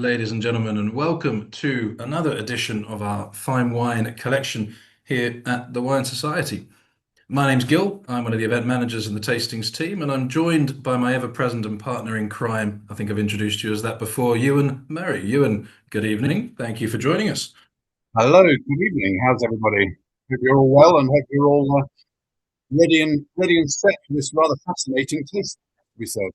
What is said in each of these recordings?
ladies and gentlemen, and welcome to another edition of our fine wine collection here at the Wine Society. My name's Gil. I'm one of the event managers in the tastings team, and I'm joined by my ever-present and partner in crime. I think I've introduced you as that before, Ewan Murray. Ewan, good evening. Thank you for joining us. Hello, good evening. How's everybody? Hope you're all well, and hope you're all ready and set for this rather fascinating taste. We said.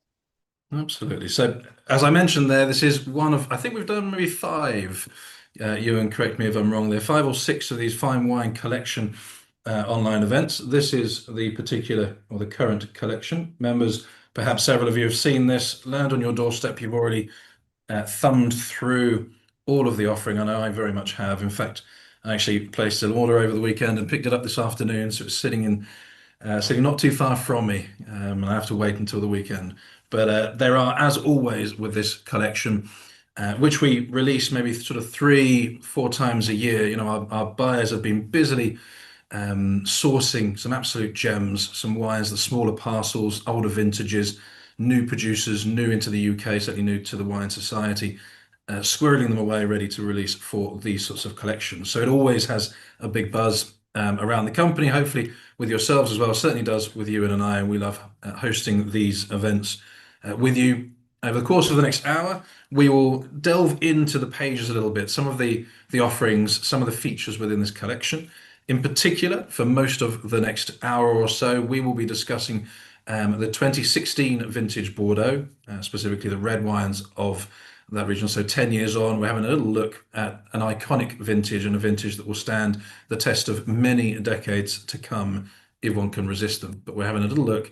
Absolutely. So, as I mentioned there, this is one of, I think we've done maybe five. Ewan, correct me if I'm wrong. There are five or six of these fine wine collection online events. This is the particular or the current collection. Members, perhaps several of you have seen this land on your doorstep. You've already thumbed through all of the offering. I know I very much have. In fact, I actually placed an order over the weekend and picked it up this afternoon. So it's sitting not too far from me, and I have to wait until the weekend. But there are, as always, with this collection, which we release maybe sort of 3, 4 times a year. Our buyers have been busily sourcing some absolute gems, some wines, the smaller parcels, older vintages, new producers, new into the UK, certainly new to the Wine Society, squirreling them away, ready to release for these sorts of collections. So it always has a big buzz around the company, hopefully with yourselves as well. Certainly does with Ewan and I, and we love hosting these events with you. Over the course of the next hour, we will delve into the pages a little bit, some of the offerings, some of the features within this collection. In particular, for most of the next hour or so, we will be discussing the 2016 vintage Bordeaux, specifically the red wines of that region. So 10 years on, we're having a little look at an iconic vintage and a vintage that will stand the test of many decades to come if one can resist them. But we're having a little look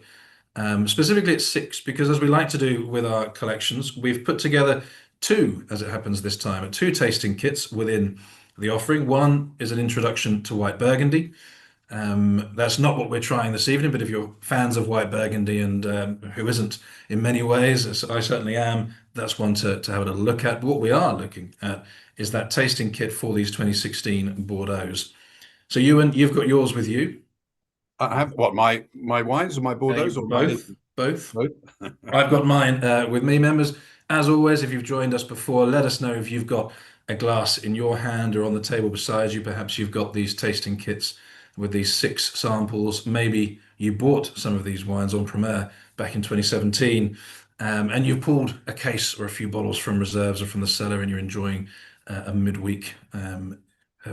specifically at 6, because as we like to do with our collections, we've put together 2, as it happens this time, 2 tasting kits within the offering. One is an introduction to White Burgundy. That's not what we're trying this evening, but if you're fans of White Burgundy, and who isn't in many ways, as I certainly am, that's one to have a little look at. But what we are looking at is that tasting kit for these 2016 Bordeaux's. So Ewan, you've got yours with you. I have what my wines or my Bordeaux's or Both, both. both. I've got mine with me, members. As always, if you've joined us before, let us know if you've got a glass in your hand or on the table beside you. Perhaps you've got these tasting kits with these 6 samples. Maybe you bought some of these wines on Branaire back in 2017, and you've pulled a case or a few bottles from reserves or from the cellar, and you're enjoying a midweek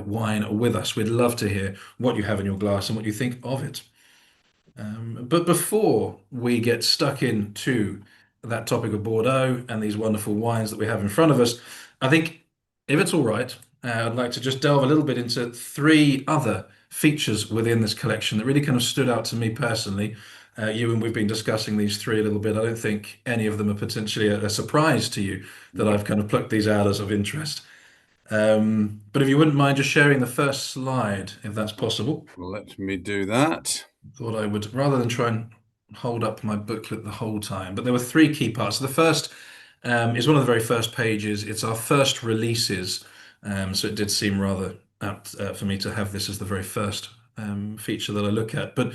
wine with us. We'd love to hear what you have in your glass and what you think of it. But before we get stuck into that topic of Bordeaux and these wonderful wines that we have in front of us, I think, if it's all right, I'd like to just delve a little bit into 3 other features within this collection that really kind of stood out to me personally. You and we've been discussing these 3 a little bit. I don't think any of them are potentially a surprise to you that I've kind of plucked these out as of interest. But if you wouldn't mind just sharing the first slide, if that's possible. Let me do that. Thought I would, rather than try and hold up my booklet the whole time. But there were 3 key parts. So the first is one of the very first pages. It's our first releases. So it did seem rather apt for me to have this as the very first feature that I look at. But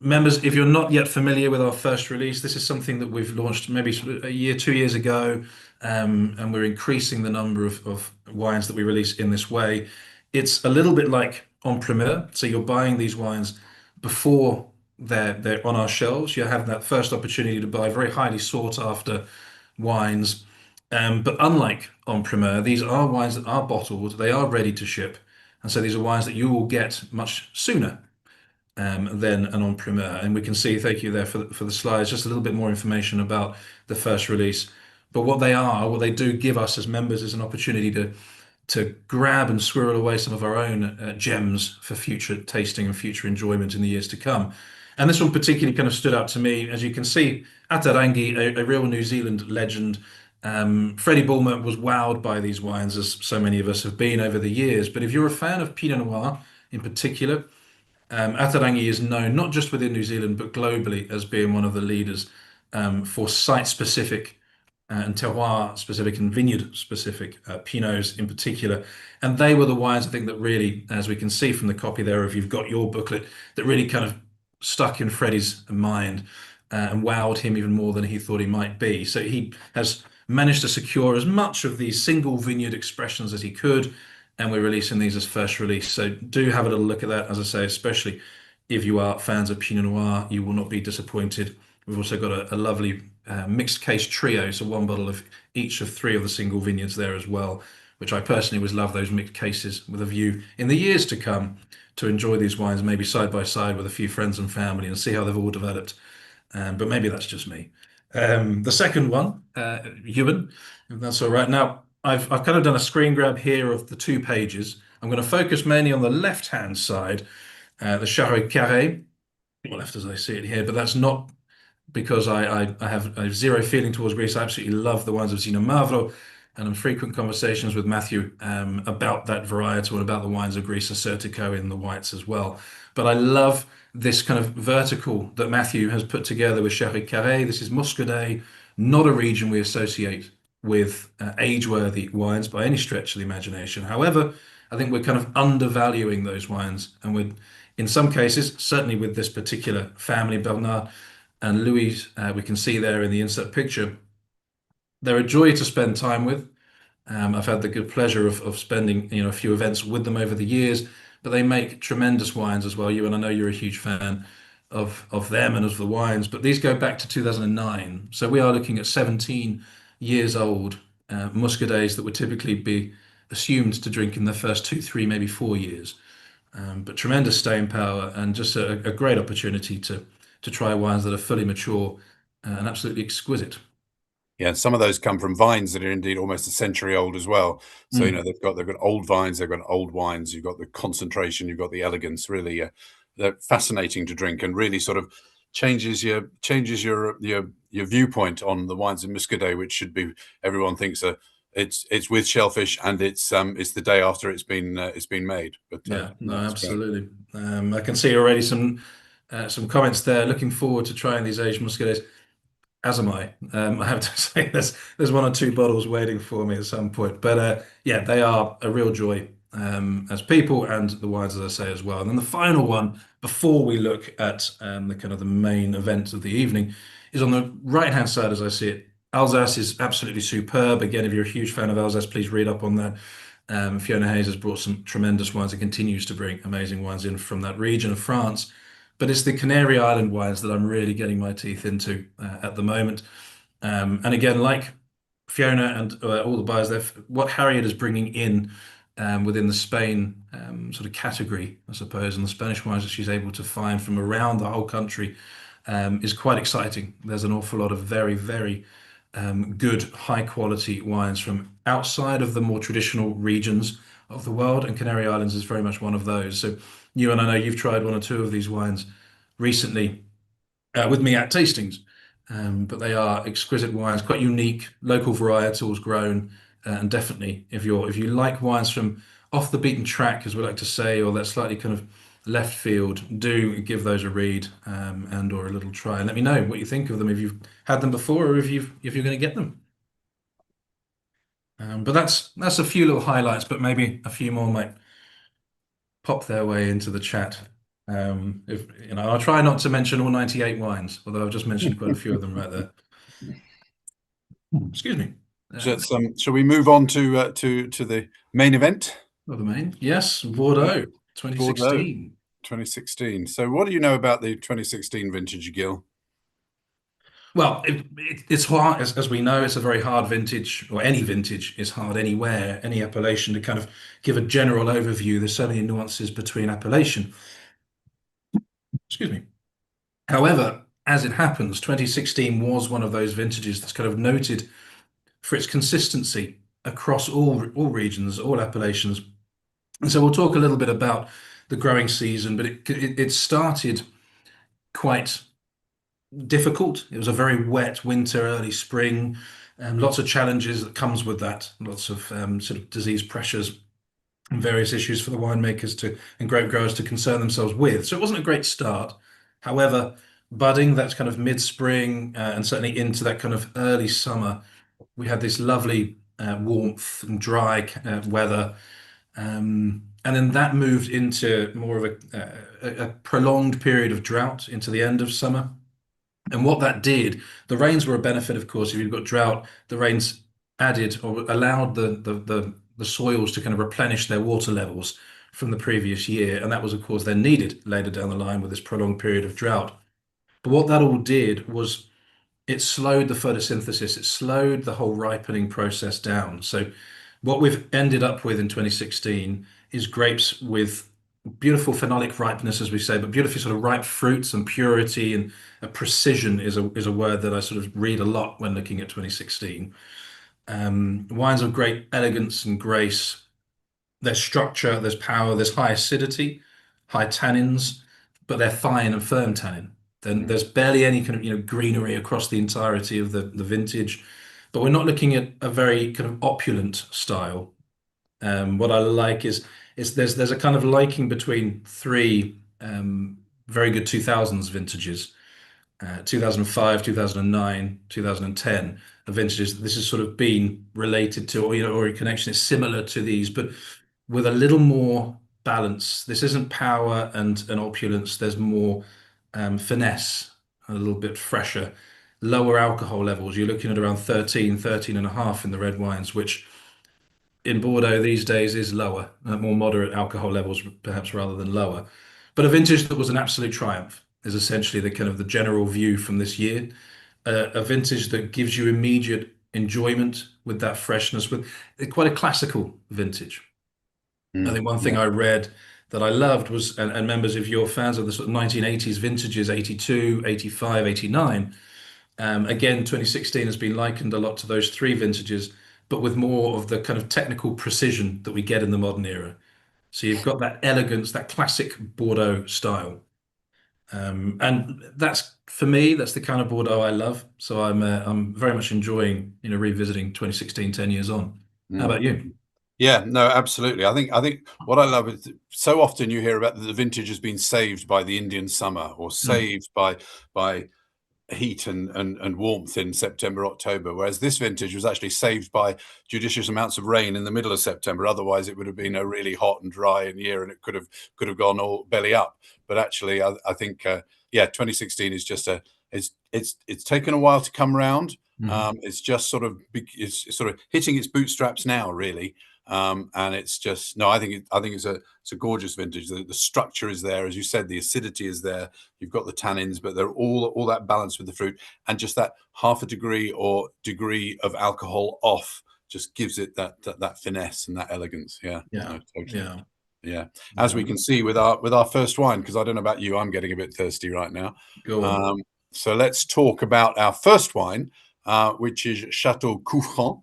members, if you're not yet familiar with our first release, this is something that we've launched maybe sort of a year, 2 years ago, and we're increasing the number of wines that we release in this way. It's a little bit like en primeur. So you're buying these wines before they're on our shelves. You have that first opportunity to buy very highly sought after wines. But unlike en primeur, these are wines that are bottled, they are ready to ship. And so these are wines that you will get much sooner than an en primeur. And we can see, thank you there for the slides, just a little bit more information about the first release. But what they do give us as members is an opportunity to grab and squirrel away some of our own gems for future tasting and future enjoyment in the years to come. And this one particularly kind of stood out to me. As you can see, Atarangi, a real New Zealand legend. Freddie Bulmer was wowed by these wines, as so many of us have been over the years. But if you're a fan of Pinot Noir in particular, Atarangi is known not just within New Zealand, but globally as being one of the leaders for site-specific and terroir-specific and vineyard-specific Pinots in particular. And they were the wines, I think, that really, as we can see from the copy there, if you've got your booklet, that really kind of stuck in Freddie's mind and wowed him even more than he thought he might be. So he has managed to secure as much of these single vineyard expressions as he could, and we're releasing these as first release. So do have a little look at that. As I say, especially if you are fans of Pinot Noir, you will not be disappointed. We've also got a lovely mixed case trio, so one bottle of each of three of the single vineyards there as well, which I personally always love those mixed cases with a view in the years to come to enjoy these wines maybe side by side with a few friends and family and see how they've all developed. But maybe that's just me. The second one, Ewan, if that's all right. Now, I've kind of done a screen grab here of the 2 pages. I'm going to focus mainly on the left-hand side, the Charret Carré, or left as I see it here, but that's not because I have zero feeling towards Greece. I absolutely love the wines of Zino Mavro, and in frequent conversations with Matthew about that varietal and about the wines of Greece, Assertico in the whites as well. But I love this kind of vertical that Matthew has put together with Charret Carré. This is Muscadet, not a region we associate with age-worthy wines by any stretch of the imagination. However, I think we're kind of undervaluing those wines, and we're, in some cases, certainly with this particular family, Bernard and Louis, we can see there in the insert picture, they're a joy to spend time with. I've had the good pleasure of spending, a few events with them over the years, but they make tremendous wines as well. You and I know you're a huge fan of them and of the wines, but these go back to 2009. So we are looking at 17 years old muscadets that would typically be assumed to drink in the first 2, 3, maybe 4 years. But tremendous staying power and just a great opportunity to try wines that are fully mature and absolutely exquisite. Yeah, some of those come from vines that are indeed almost a century old as well. So, Mm. they've got old vines, they've got old wines, you've got the concentration, you've got the elegance. Really, they're fascinating to drink and really sort of changes your viewpoint on the wines of Muscadet, which should be everyone thinks it's with shellfish and it's the day after it's been made. But Yeah, no, that's great. absolutely. I can see already some comments there. Looking forward to trying these aged muscadets. As am I. I have to say, there's 1 or 2 bottles waiting for me at some point. But yeah, they are a real joy as people and the wines, as I say, as well. And then the final one, before we look at the kind of the main event of the evening, is on the right-hand side, as I see it. Alsace is absolutely superb. Again, if you're a huge fan of Alsace, please read up on that. Fiona Hayes has brought some tremendous wines and continues to bring amazing wines in from that region of France. But it's the Canary Island wines that I'm really getting my teeth into at the moment. And again, like Fiona and all the buyers there, what Harriet is bringing in within the Spain sort of category, I suppose, and the Spanish wines that she's able to find from around the whole country is quite exciting. There's an awful lot of very, very good, high quality wines from outside of the more traditional regions of the world, and Canary Islands is very much one of those. So, you and I know you've tried 1 or 2 of these wines recently with me at tastings, but they are exquisite wines, quite unique, local varietals grown, and definitely if you like wines from off the beaten track, as we like to say, or that slightly kind of left field, do give those a read and or a little try, and let me know what you think of them if you've had them before or if you're going to get them. But that's a few little highlights, but maybe a few more might pop their way into the chat. If I'll try not to mention all 98 wines, although I've just mentioned quite a few of them right there. Excuse me. Shall we move on to the main event? Well, the main, yes, Bordeaux, Bordeaux 2016. 2016. So, what do you know about the 2016 vintage, Gil? Well, it's hard, as we know, it's a very hard vintage, or any vintage is hard anywhere, any appellation to kind of give a general overview. There's so many nuances between appellation. Excuse me. However, as it happens, 2016 was one of those vintages that's kind of noted for its consistency across all regions, all appellations. And so we'll talk a little bit about the growing season, but it started quite difficult. It was a very wet winter, early spring, lots of challenges that comes with that, lots of sort of disease pressures and various issues for the winemakers and grape growers to concern themselves with. So it wasn't a great start. However, budding, that's kind of mid-spring and certainly into that kind of early summer, we had this lovely warmth and dry weather. And then that moved into more of a prolonged period of drought into the end of summer. And what that did, the rains were a benefit, of course. If you've got drought, the rains added or allowed the soils to kind of replenish their water levels from the previous year. And that was, of course, then needed later down the line with this prolonged period of drought. But what that all did was it slowed the photosynthesis, it slowed the whole ripening process down. So what we've ended up with in 2016 is grapes with beautiful phenolic ripeness, as we say, but beautifully sort of ripe fruits and purity and precision is a word that I sort of read a lot when looking at 2016. Wines of great elegance and grace. There's structure, there's power, there's high acidity, high tannins, but they're fine and firm tannin. Then there's barely any kind of greenery across the entirety of the vintage, but we're not looking at a very kind of opulent style. What I like is there's a kind of liking between three very good 2000s vintages, 2005, 2009, 2010, the vintages. This has sort of been related to, or a connection is similar to these, but with a little more balance. This isn't power and opulence. There's more finesse, a little bit fresher, lower alcohol levels. You're looking at around 13, 13 and a half in the red wines, which in Bordeaux these days is lower, more moderate alcohol levels, perhaps rather than lower. But a vintage that was an absolute triumph is essentially the kind of the general view from this year. A vintage that gives you immediate enjoyment with that freshness, with quite a classical vintage. I think one thing Yeah. I read that I loved was, and members of your fans of the sort of 1980s vintages, 82, 85, 89. Again, 2016 has been likened a lot to those three vintages, but with more of the kind of technical precision that we get in the modern era. So you've got that elegance, that classic Bordeaux style. And that's for me, that's the kind of Bordeaux I love. So I'm very much enjoying, revisiting 2016, 10 years on. How Mm. about you? Yeah, no, absolutely. I think what I love is so often you hear about the vintage has been saved by the Indian summer or Mm. saved by heat and warmth in September, October, whereas this vintage was actually saved by judicious amounts of rain in the middle of September. Otherwise, it would have been a really hot and dry year, and it could have gone all belly up. But actually, I think yeah, 2016 is just it's taken a while to come round. Mhm. It's just sort of it's sort of hitting its bootstraps now, really. And it's just no, I think it's a gorgeous vintage. The structure is there, as you said, the acidity is there. You've got the tannins, but they're all that balance with the fruit, and just that half a degree or degree of alcohol off just gives it that finesse and that elegance. Yeah, Yeah, no, totally. yeah, Yeah, as yeah. we can see with our first wine, because I don't know about you, I'm getting a bit thirsty right now. Go on. Um, so let's talk about our first wine, which is Château Coufran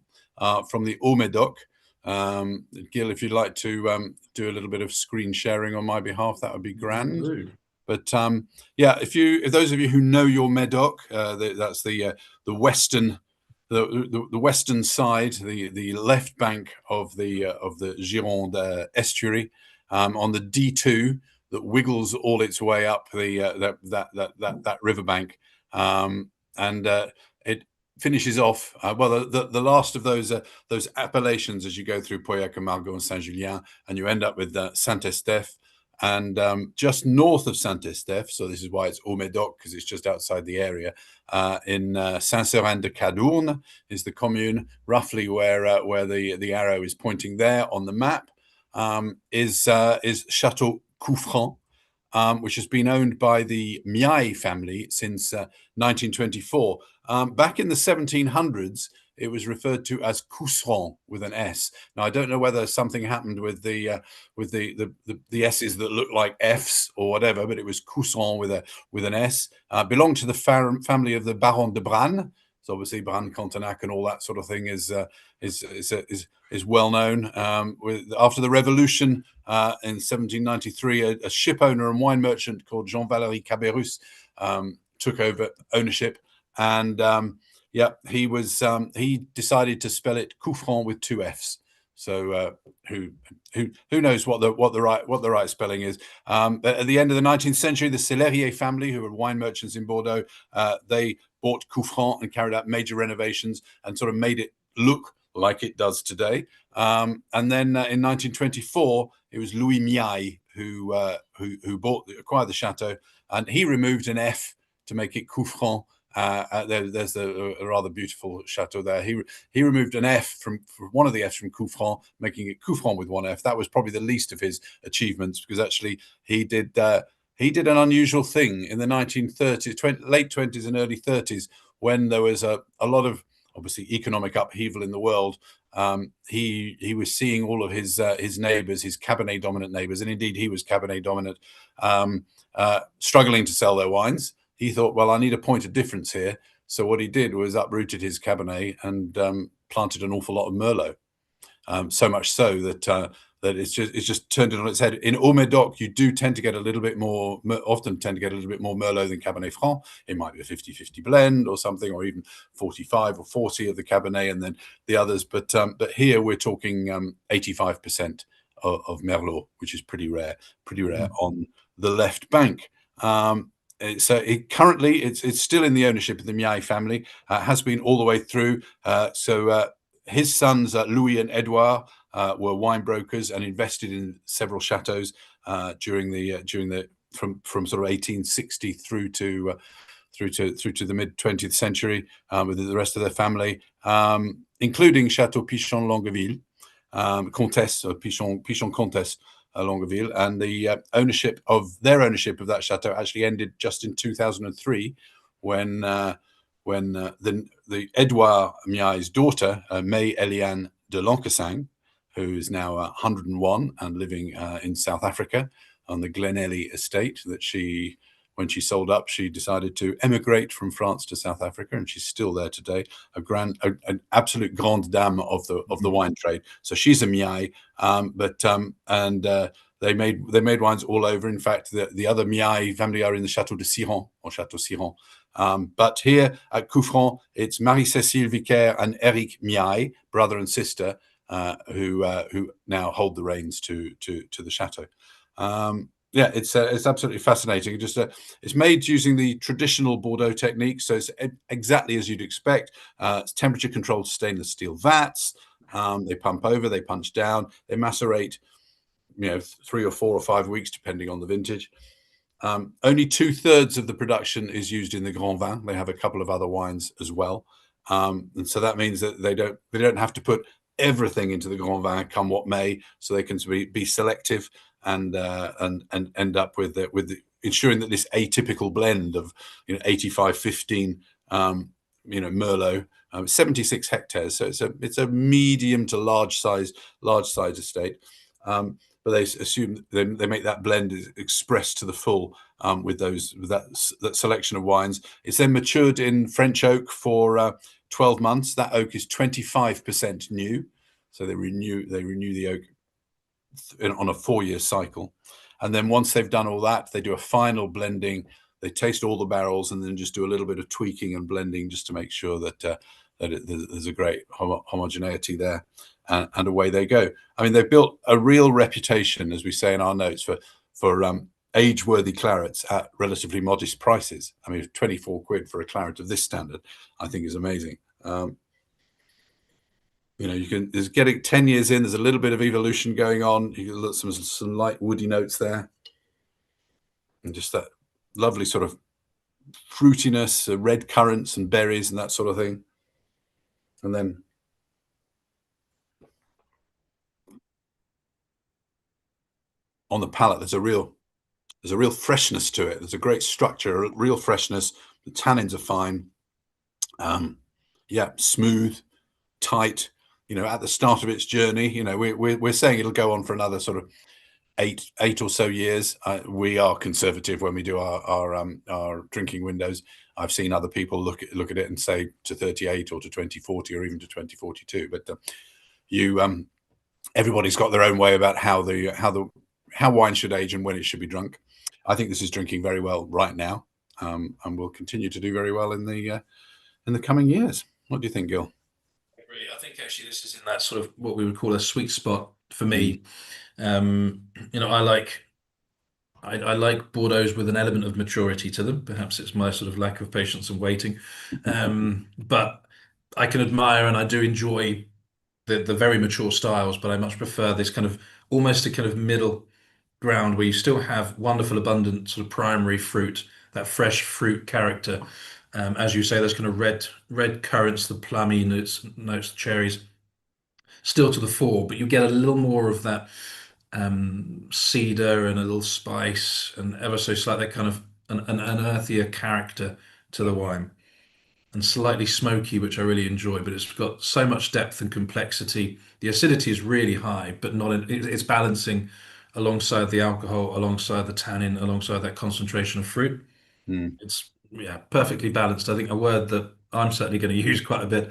from the Haut-Médoc. Gil, if you'd like to do a little bit of screen sharing on my behalf, that would be grand. Ooh. But yeah, if those of you who know your Médoc, that's the western the western side, the left bank of the Gironde estuary, on the D2 that wiggles all its way up that riverbank, and it finishes off well the last of those appellations as you go through Pauillac and Margaux and Saint Julien, and you end up with Saint Estèphe. And just north of Saint Estèphe, so this is why it's Haut-Médoc, because it's just outside the area, in Saint-Seurin-de-Cadourne is the commune, roughly where the arrow is pointing there on the map, is Château Coufran, which has been owned by the Miaille family since 1924. Back in the 1700s, it was referred to as Cousserand with an S. Now, I don't know whether something happened with the S's that look like F's or whatever, but it was Cousserand with an S. Belonged to the family of the Baron de Branne. So obviously, Branne, Contenac, and all that sort of thing is well known. After the Revolution in 1793, a ship owner and wine merchant called Jean-Valéry Cabérus took over ownership, and yeah, he decided to spell it Coufran with two F's. So who knows what the right spelling is? But at the end of the 19th century, the Sellerier family, who were wine merchants in Bordeaux, they bought Coufran and carried out major renovations and sort of made it look like it does today. And then in 1924, it was Louis Miaille who acquired the chateau, and he removed an F to make it Coufran. There's a rather beautiful chateau there. He removed an F from one of the Fs from Coufran, making it Coufran with one F. That was probably the least of his achievements, because actually he did an unusual thing in the 1930s, late 20s and early 30s, when there was a lot of obviously economic upheaval in the world. He was seeing all of his neighbours, his Cabernet dominant neighbours, and indeed he was Cabernet dominant, struggling to sell their wines. He thought, well, I need a point of difference here. So what he did was uprooted his Cabernet and planted an awful lot of Merlot. So much so that it's just turned it on its head. In Haut-Médoc, you do tend to get a little bit more, often tend to get a little bit more Merlot than Cabernet Franc. It might be a 50-50 blend or something, or even 45 or 40 of the Cabernet and then the others. But here we're talking 85% of Merlot, which is pretty rare on the left bank. Currently it's still in the ownership of the Miaille family. Has been all the way through. His sons Louis and Edouard were wine brokers and invested in several chateaux during the from sort of 1860 through to the mid 20th century with the rest of their family, including Chateau Pichon Longueville, Comtesse Pichon Comtesse Longueville, and the ownership of that chateau actually ended just in 2003 when the Edouard Miaille's daughter, May Eliane de Lancassagne, who is now 101 and living in South Africa on the Glenelly estate, that when she sold up, she decided to emigrate from France to South Africa, and she's still there today. An absolute grande dame of the wine trade. So she's a Miaille, they made wines all over. In fact, the other Miaille family are in the Château de Citran, or Château Citran. But here at Coufran, it's Marie-Cécile Vicaire and Eric Miaille, brother and sister, who now hold the reins to the chateau. Yeah, it's absolutely fascinating. It's made using the traditional Bordeaux technique, so it's exactly as you'd expect. It's temperature controlled stainless steel vats. They pump over, they punch down, they macerate, 3 or 4 or 5 weeks depending on the vintage. Only 2/3 of the production is used in the Grand Vin. They have a couple of other wines as well, and so that means that they don't have to put everything into the Grand Vin, come what may. So they can be selective and end up with ensuring that this atypical blend of 85-15 Merlot, 76 hectares. So it's a medium to large size estate. But they assume they make that blend express to the full with that selection of wines. It's then matured in French oak for 12 months. That oak is 25% new, so they renew the oak on a 4-year cycle. And then once they've done all that, they do a final blending. They taste all the barrels and then just do a little bit of tweaking and blending just to make sure that there's a great homogeneity there. And away they go. I mean, they've built a real reputation, as we say in our notes, for age-worthy clarets at relatively modest prices. I mean, 24 quid for a claret of this standard, I think, is amazing. There's getting 10 years in. There's a little bit of evolution going on. You can look some light woody notes there, and just that lovely sort of fruitiness, red currants and berries and that sort of thing, and then. On the palate, there's a real freshness to it. There's a great structure, a real freshness. The tannins are fine. Smooth, tight. At the start of its journey, we're saying it'll go on for another sort of eight or so years. We are conservative when we do our drinking windows. I've seen other people look at it and say to 38 or to 2040 or even to 2042. But everybody's got their own way about how wine should age and when it should be drunk. I think this is drinking very well right now, and will continue to do very well in the coming years. What do you think, Gil? I think actually this is in that sort of what we would call a sweet spot for me. I like Bordeaux's with an element of maturity to them. Perhaps it's my sort of lack of patience and waiting, but I can admire and I do enjoy the very mature styles. But I much prefer this kind of almost a kind of middle ground where you still have wonderful, abundant sort of primary fruit, that fresh fruit character. As you say, those kind of red currants, the plummy notes, the cherries, still to the fore, but you get a little more of that cedar and a little spice and ever so slight that kind of an earthier character to the wine and slightly smoky, which I really enjoy. But it's got so much depth and complexity. The acidity is really high, but not it's balancing alongside the alcohol, alongside the tannin, alongside that concentration of fruit. Mm. It's yeah, perfectly balanced. I think a word that I'm certainly going to use quite a bit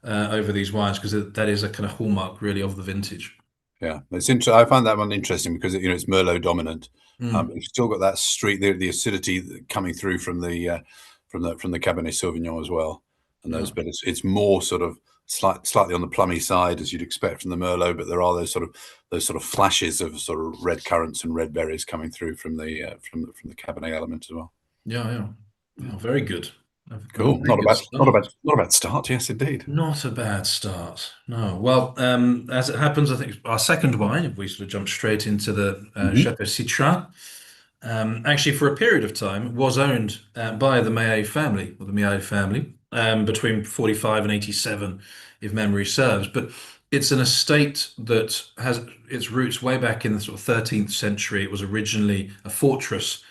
over these wines because that is a kind of hallmark really of the vintage. Yeah, it's interesting. I find that one interesting because it's Merlot dominant. Mm, You've still got that street, the acidity coming through from the Cabernet Sauvignon as well, and yeah. those. But it's more sort of slightly on the plummy side as you'd expect from the Merlot. But there are those sort of flashes of sort of red currants and red berries coming through from the Cabernet element as well. Yeah, yeah. Yeah. Oh, very good. A Cool. very good start. Not a bad start. Yes, indeed. Not a bad start. No. Well, as it happens, I think our second wine, if we sort of jump straight into the Hmm. Château Citran, actually for a period of time was owned by the Maillet family, or the Maillet family, between 45 and 87, if memory serves. But it's an estate that has its roots way back in the sort of 13th century. It was originally a fortress.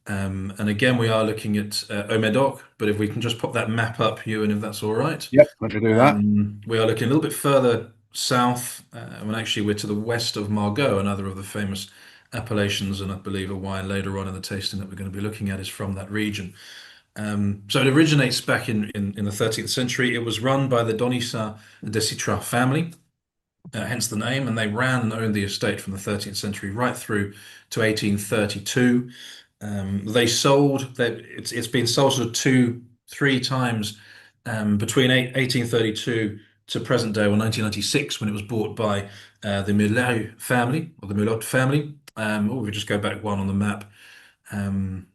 And again, we are looking at Médoc, but if we can just pop that map up, Ewan, if that's all right. Yep, let me do that. We are looking a little bit further south, when actually we're to the west of Margaux, another of the famous appellations, and I believe a wine later on in the tasting that we're going to be looking at is from that region. So it originates back in the 13th century. It was run by the Donissa de Citran family, hence the name, and they ran and owned the estate from the 13th century right through to 1832. They sold that it's been sold sort of three times between 1832 to present day or 1996 when it was bought by the Millau family or the Milot family. Or we just go back one on the map. Um,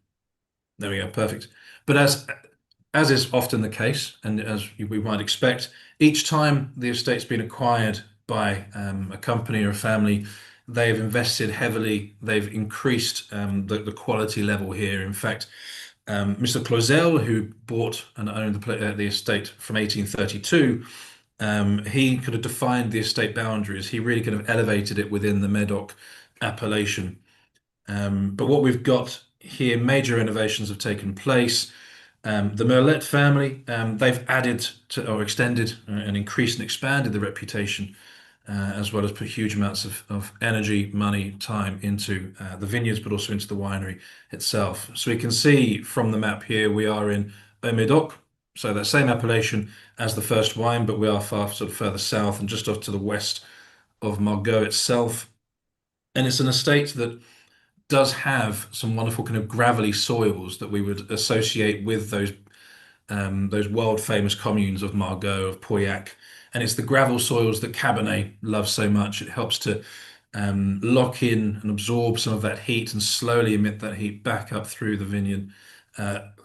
there we go, perfect. But as is often the case, and as we might expect, each time the estate's been acquired by a company or a family, they've invested heavily. They've increased the quality level here. In fact, Mr. Clausel, who bought and owned the estate from 1832, he could have defined the estate boundaries. He really could have elevated it within the Medoc appellation. But what we've got here, major innovations have taken place. The Merlet family, they've added to or extended and increased and expanded the reputation, as well as put huge amounts of energy, money, time into the vineyards, but also into the winery itself. So we can see from the map here, we are in Médoc, so that same appellation as the first wine, but we are far sort of further south and just off to the west of Margaux itself. And it's an estate that does have some wonderful kind of gravelly soils that we would associate with those world famous communes of Margaux, of Pauillac. And it's the gravel soils that Cabernet loves so much. It helps to lock in and absorb some of that heat and slowly emit that heat back up through the vineyard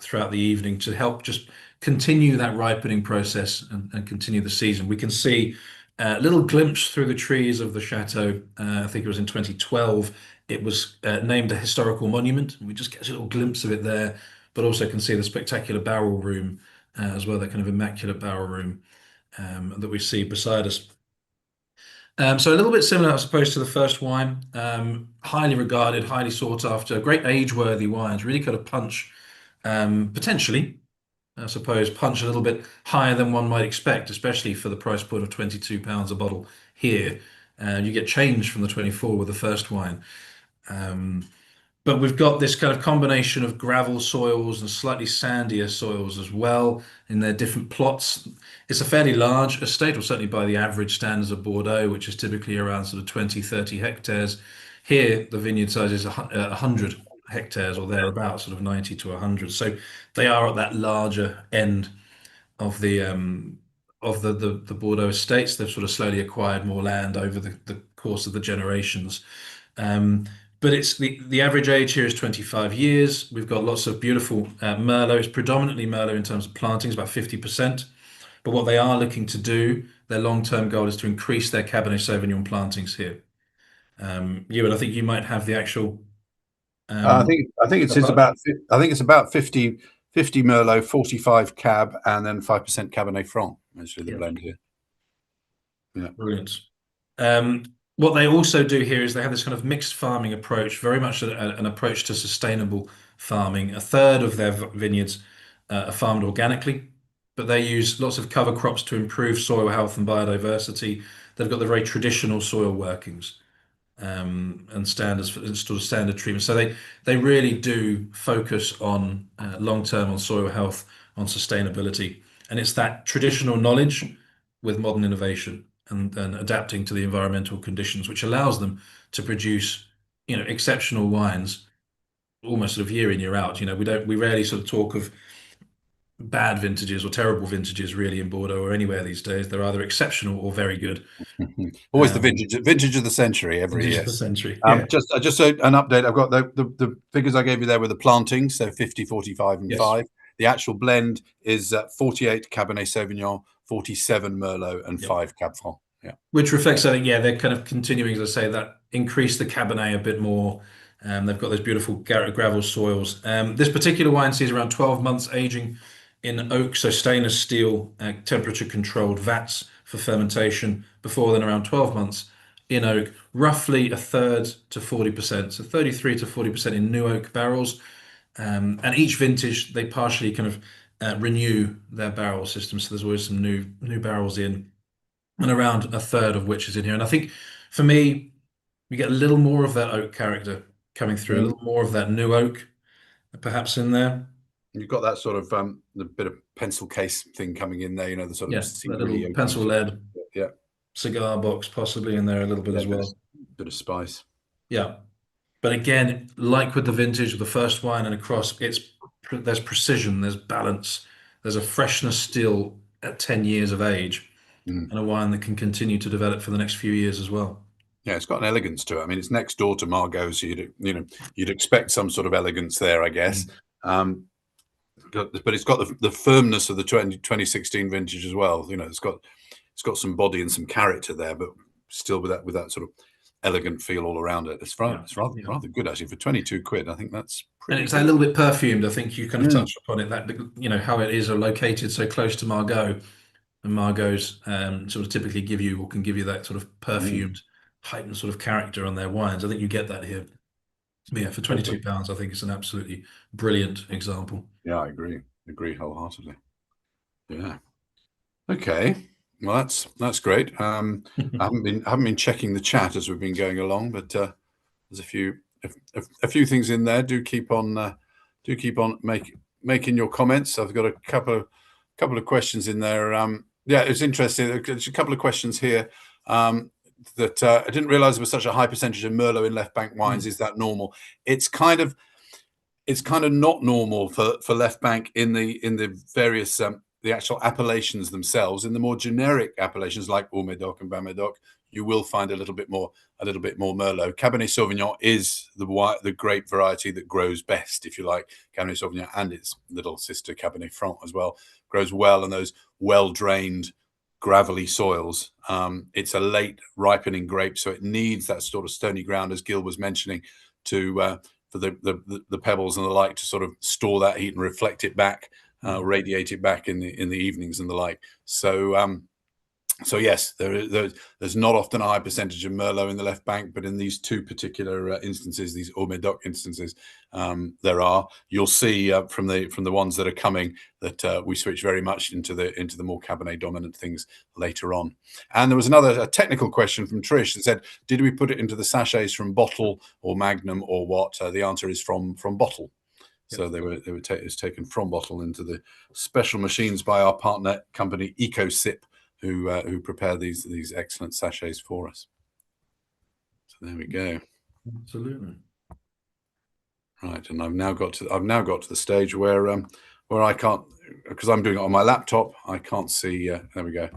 throughout the evening to help just continue that ripening process and continue the season. We can see a little glimpse through the trees of the chateau. I think it was in 2012. It was named a historical monument. We just get a little glimpse of it there, but also can see the spectacular barrel room as well, that kind of immaculate barrel room that we see beside us. So a little bit similar, I suppose, to the first wine. Highly regarded, highly sought after, great age-worthy wines. Really kind of punch, potentially, I suppose, punch a little bit higher than one might expect, especially for the price point of £22 a bottle here. You get change from the 24 with the first wine. But we've got this kind of combination of gravel soils and slightly sandier soils as well in their different plots. It's a fairly large estate, or certainly by the average standards of Bordeaux, which is typically around sort of 20, 30 hectares. Here, the vineyard size is 100 hectares or thereabouts, sort of 90 to 100. So they are at that larger end of the Bordeaux estates. They've sort of slowly acquired more land over the course of the generations. But it's the average age here is 25 years. We've got lots of beautiful Merlot. It's predominantly Merlot in terms of plantings, about 50%. But what they are looking to do, their long-term goal is to increase their Cabernet Sauvignon plantings here. Ewan, I think you might have the actual. I Um, think it's about 50 Merlot, 45 Cab, and then 5% Cabernet Franc. Actually, the yeah, blend here. Yeah. brilliant. What they also do here is they have this kind of mixed farming approach, very much an approach to sustainable farming. A third of their vineyards are farmed organically, but they use lots of cover crops to improve soil health and biodiversity. They've got the very traditional soil workings, and standards for sort of standard treatment. So they really do focus on long term on soil health, on sustainability, and it's that traditional knowledge with modern innovation and adapting to the environmental conditions, which allows them to produce, exceptional wines almost sort of year in year out. We rarely sort of talk of bad vintages or terrible vintages really in Bordeaux or anywhere these days. They're either exceptional or very good. Always the Um, vintage of the century every Vintage of year. the century. Yeah. Just so an update, I've got the figures I gave you there were the plantings, so 50, 45, and Yes. 5. The actual blend is 48 Cabernet Sauvignon, 47 Merlot, and Yep. 5 Cab Franc. Yeah. Which reflects, I think, yeah, they're kind of continuing, as I say, that increase the Cabernet a bit more. They've got those beautiful gravel soils. This particular wine sees around 12 months aging in oak, so stainless steel, temperature controlled vats for fermentation. Before then, around 12 months in oak, roughly a third to 40%, so 33 to 40% in new oak barrels. And each vintage, they partially kind of renew their barrel system. So there's always some new barrels in, and around a third of which is in here. And I think for me, we get a little more of that oak character coming through, a Mm. little more of that new oak perhaps in there. You've got that sort of the bit of pencil case thing coming in there, the sort of Yeah, that little cedary oaky pencil sort lead of, yeah, cigar box possibly in there a little bit yeah, as well. bit of spice. Yeah. But again, like with the vintage of the first wine and across, there's precision, there's balance, there's a freshness still at 10 years of age, Mm. and a wine that can continue to develop for the next few years as well. Yeah, it's got an elegance to it. I mean, it's next door to Margaux, so you'd expect some sort of elegance there, I guess. But it's got the firmness of the 2016 vintage as well. It's got some body and some character there, but still with that sort of elegant feel all around it. It's Yeah. rather good actually for 22 quid. I think that's And pretty it's a good. little bit perfumed. I think you kind of Mm. touched upon it, that how it is located so close to Margaux, and Margaux sort of typically give you or can give you that sort of Mm. perfumed, heightened sort of character on their wines. I think you get that here. Yeah, for £22, I think it's an absolutely brilliant example. Yeah, I agree wholeheartedly. Yeah. Okay. Well, that's great. I haven't been checking the chat as we've been going along, but there's a few things in there. Do keep on making your comments. I've got a couple of questions in there. Yeah, it's interesting. There's a couple of questions here that I didn't realize there was such a high percentage of Merlot in left bank wines. Is that normal? It's kind of not normal for left bank in the various the actual appellations themselves. In the more generic appellations like Haut-Médoc and Bas-Médoc, you will find a little bit more Merlot. Cabernet Sauvignon is the grape variety that grows best, if you like. Cabernet Sauvignon and its little sister Cabernet Franc as well grows well in those well-drained, gravelly soils. It's a late ripening grape, so it needs that sort of stony ground, as Gil was mentioning, to for the pebbles and the like to sort of store that heat and reflect it back, radiate it back in the evenings and the like. So yes, there's not often a high percentage of Merlot in the left bank, but in these two particular instances, these Haut-Médoc instances, there are. You'll see from the ones that are coming that we switch very much into the more Cabernet dominant things later on. And there was a technical question from Trish that said, did we put it into the sachets from bottle or Magnum or what? The answer is from bottle. So it's taken from bottle into the special machines by our partner company EcoSip, who prepare these excellent sachets for us. So there we go. Absolutely. Right, and I've now got to the stage where I can't, because I'm doing it on my laptop. I can't see. There we go.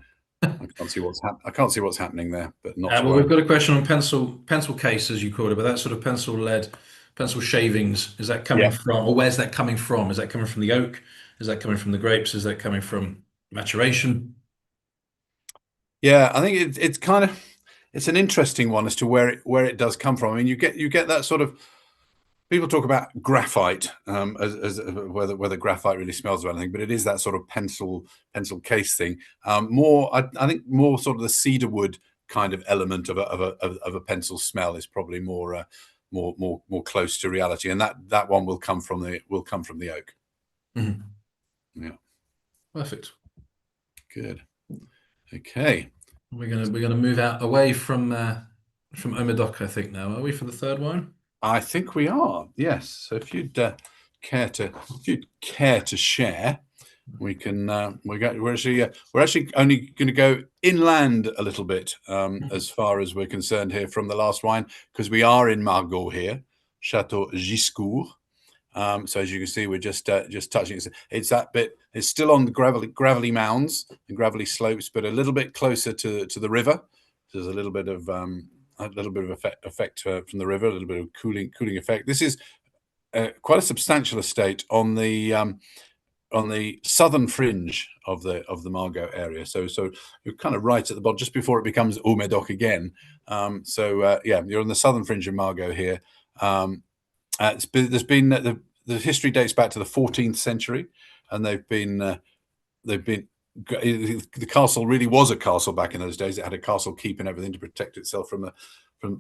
I can't see what's happening there, but not to Well, worry. we've got a question on pencil case, as you call it, but that sort of pencil shavings. Is that coming from, or where's that coming from? Is that coming from the oak? Is that coming from the grapes? Is that coming from maturation? Yeah, I think it's kind of it's an interesting one as to where it does come from. I mean, you get that sort of, people talk about graphite as whether graphite really smells or anything, but it is that sort of pencil case thing. More, I think more sort of the cedar wood kind of element of a pencil smell is probably more close to reality, and that one will come from the oak. Mhm. Yeah, Perfect. good. Okay, We're gonna move out away from Haut-Médoc, I think now. Are we for the third wine? I think we are. Yes. So if you'd care to share, we can. We're actually only going to go inland a little bit as far as we're concerned here from the last wine, because we are in Margaux here, Château Giscourt. So as you can see, we're just touching it. It's that bit. It's still on the gravelly mounds and gravelly slopes, but a little bit closer to the river. There's a little bit of effect from the river, a little bit of cooling effect. This is quite a substantial estate on the southern fringe of the Margaux area. So you're kind of right at the bottom, just before it becomes Haut-Médoc again. Yeah, you're on the southern fringe of Margaux here. The history dates back to the 14th century, and the castle really was a castle back in those days. It had a castle keep and everything to protect itself from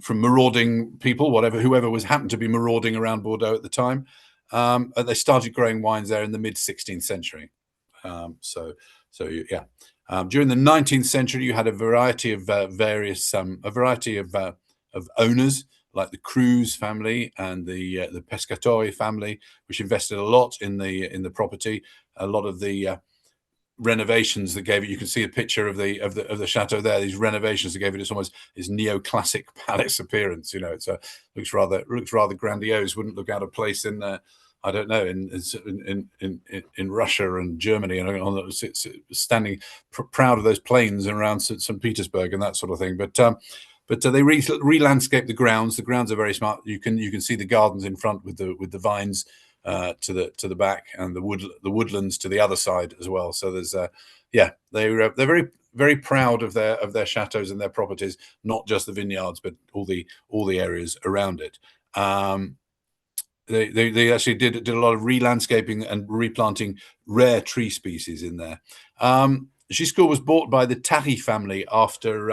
marauding people, whoever happened to be marauding around Bordeaux at the time. They started growing wines there in the mid 16th century. During the 19th century, you had a variety of owners, like the Cruz family and the Pescatore family, which invested a lot in the property. A lot of the renovations that gave it, you can see a picture of the chateau there. These renovations that gave it its neoclassic palace appearance. You know, it looks rather grandiose. Wouldn't look out of place in I don't know, in Russia and Germany, and standing proud of those plains around St. Petersburg and that sort of thing. But they re-landscaped the grounds. The grounds are very smart. You can see the gardens in front with the vines to the back, and the woodlands to the other side as well. So there's they're very, very proud of their chateaus and their properties, not just the vineyards, but all the areas around it. They actually did a lot of re-landscaping and replanting rare tree species in there. Giscourt was bought by the Tari family after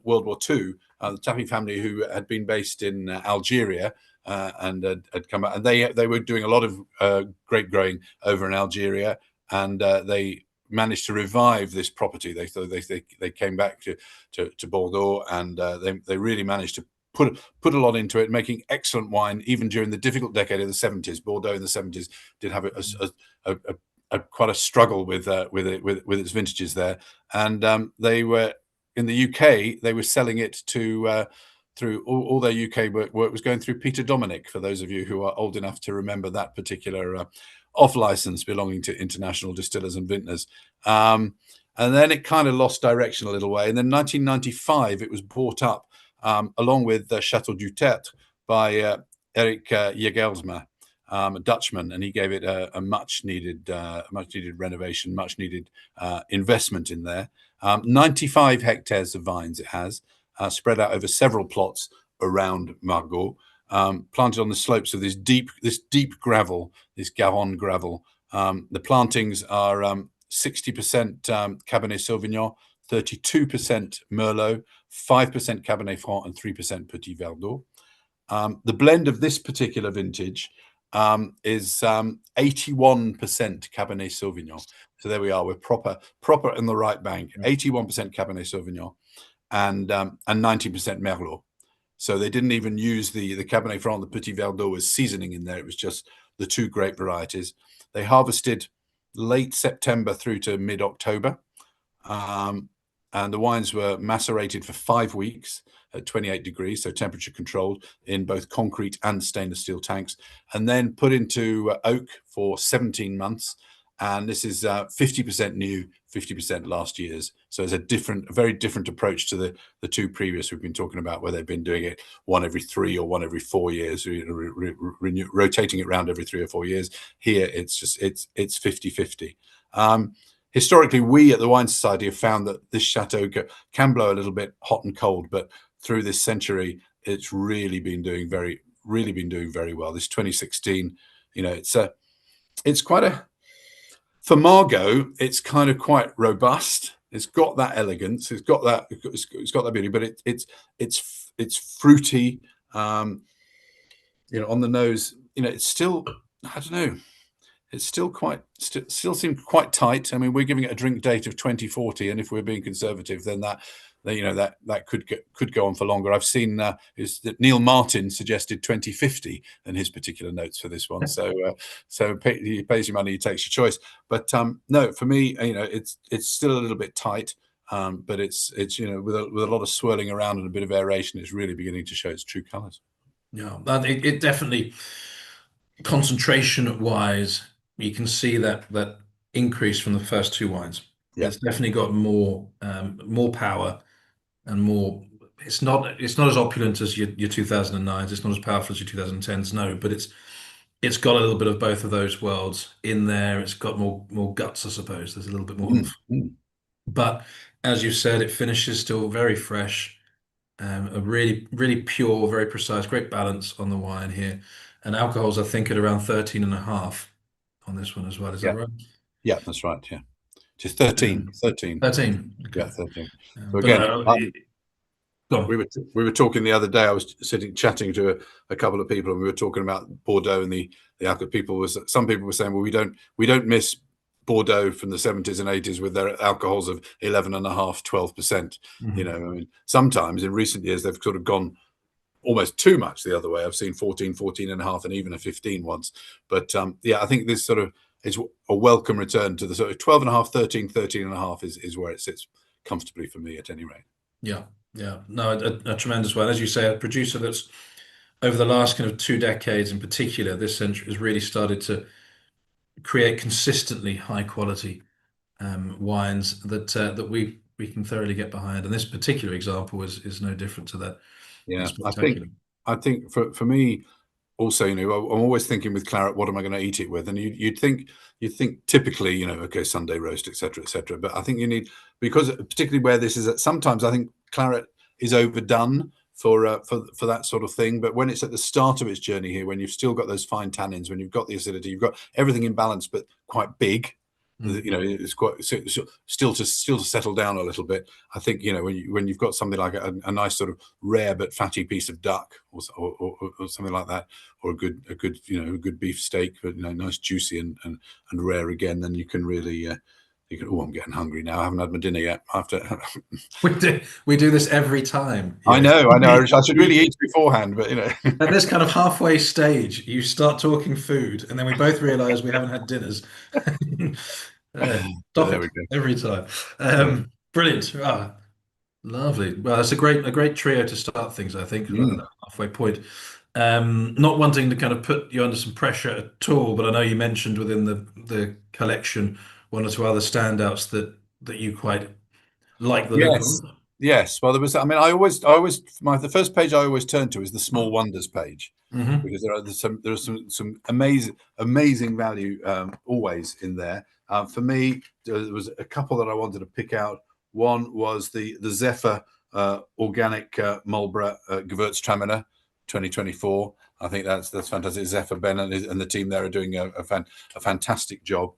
World War II. The Tari family, who had been based in Algeria and had come out, and they were doing a lot of grape growing over in Algeria, and they managed to revive this property. They came back to Bordeaux, and they really managed to put a lot into it, making excellent wine even during the difficult decade of the 70s. Bordeaux in the 70s did have quite a struggle with its vintages there, and they were in the UK. They were selling it to through all their UK work was going through Peter Dominic. For those of you who are old enough to remember that particular off license belonging to International Distillers and Vintners. And then it kind of lost direction a little way. And then 1995, it was bought up along with Château du Tertre by Eric Jägersma, a Dutchman, and he gave it a much needed renovation, much needed investment in there. 95 hectares of vines it has, spread out over several plots around Margaux, planted on the slopes of this deep gravel, this Garonne gravel. The plantings are 60% Cabernet Sauvignon, 32% Merlot, 5% Cabernet Franc, and 3% Petit Verdot. The blend of this particular vintage is 81% Cabernet Sauvignon. So there we are. We're proper in the right bank. 81% Cabernet Sauvignon and 90% Merlot. So they didn't even use the Cabernet Franc, the Petit Verdot as seasoning in there. It was just the two grape varieties. They harvested late September through to mid-October. And the wines were macerated for 5 weeks at 28 degrees, so temperature controlled, in both concrete and stainless steel tanks, and then put into oak for 17 months. And this is 50% new, 50% last year's. So it's a very different approach to the two previous we've been talking about, where they've been doing it one every 3 or one every 4 years, rotating it around every 3 or 4 years. Here it's 50-50. historically, we at the Wine Society have found that this Chateau can blow a little bit hot and cold, but through this century, it's really been doing very well. This 2016, it's quite a, for Margaux, it's kind of quite robust. It's got that elegance. It's got that beauty, but it's fruity. On the nose, it's still, I don't know. It's still seems quite tight. I mean, we're giving it a drink date of 2040, and if we're being conservative, then that could go on for longer. I've seen is that Neil Martin suggested 2050 in his particular notes for this one. So he pays your money, he takes your choice. But no, for me, it's still a little bit tight, but it's with a lot of swirling around and a bit of aeration, it's really beginning to show its true colours. Yeah, it definitely, concentration wise, you can see that increase from the first two wines. Yeah. It's definitely got more power and more. It's not as opulent as your 2009s. It's not as powerful as your 2010s. No, but it's got a little bit of both of those worlds in there. It's got more guts, I suppose. There's a little bit more oomph. But as you said, it finishes still very fresh. A really, really pure, very precise, great balance on the wine here. And alcohols, I think, at around 13.5 on this one as well. Is that right? Yeah, that's right. Yeah. Just 13. 13. 13. Okay. Yeah, 13. So again, we were talking the other day. I was chatting to a couple of people, and we were talking about Bordeaux and the alcohol. Some people were saying, well, we don't miss Bordeaux from the 70s and 80s with their alcohols of 11.5, 12%. Mm-hmm. I mean, sometimes in recent years they've sort of gone almost too much the other way. I've seen 14.5, and even a 15 once. But I think this sort of is a welcome return to the sort of 12.5, 13.5 is where it sits comfortably for me at any rate. Yeah. No, a tremendous one. As you say, a producer that's over the last kind of 2 decades in particular, this century has really started to create consistently high quality wines that we can thoroughly get behind. And this particular example is no different to that. Yeah, I think for me also, I'm always thinking with claret, what am I going to eat it with? And you'd think typically, okay, Sunday roast, etc. But I think you need, because particularly where this is at, sometimes I think claret is overdone for that sort of thing. But when it's at the start of its journey here, when you've still got those fine tannins, when you've got the acidity, you've got everything in balance, but quite big. It's quite still to settle down a little bit. I think when you've got something like a nice sort of rare but fatty piece of duck or something like that, or a good beef steak, but nice juicy and rare again, then you can really I'm getting hungry now. I haven't had my dinner yet. After we do this every time. I know. I should really eat beforehand, but At this kind of halfway stage, you start talking food, and then we both realise we haven't had dinners. There we go. Every time. Brilliant. Lovely. Well, it's a great trio to start things, I think, at that halfway point. Not wanting to kind of put you under some pressure at all, but I know you mentioned within the collection one or two other standouts that you quite like the look of. Yes. Well, there was. I mean, the first page I always turn to is the Small Wonders page, because there are some amazing value always in there. For me, there was a couple that I wanted to pick out. One was the Zephyr organic Marlborough Gewürztraminer 2024. I think that's fantastic. Zephyr Ben and the team there are doing a fantastic job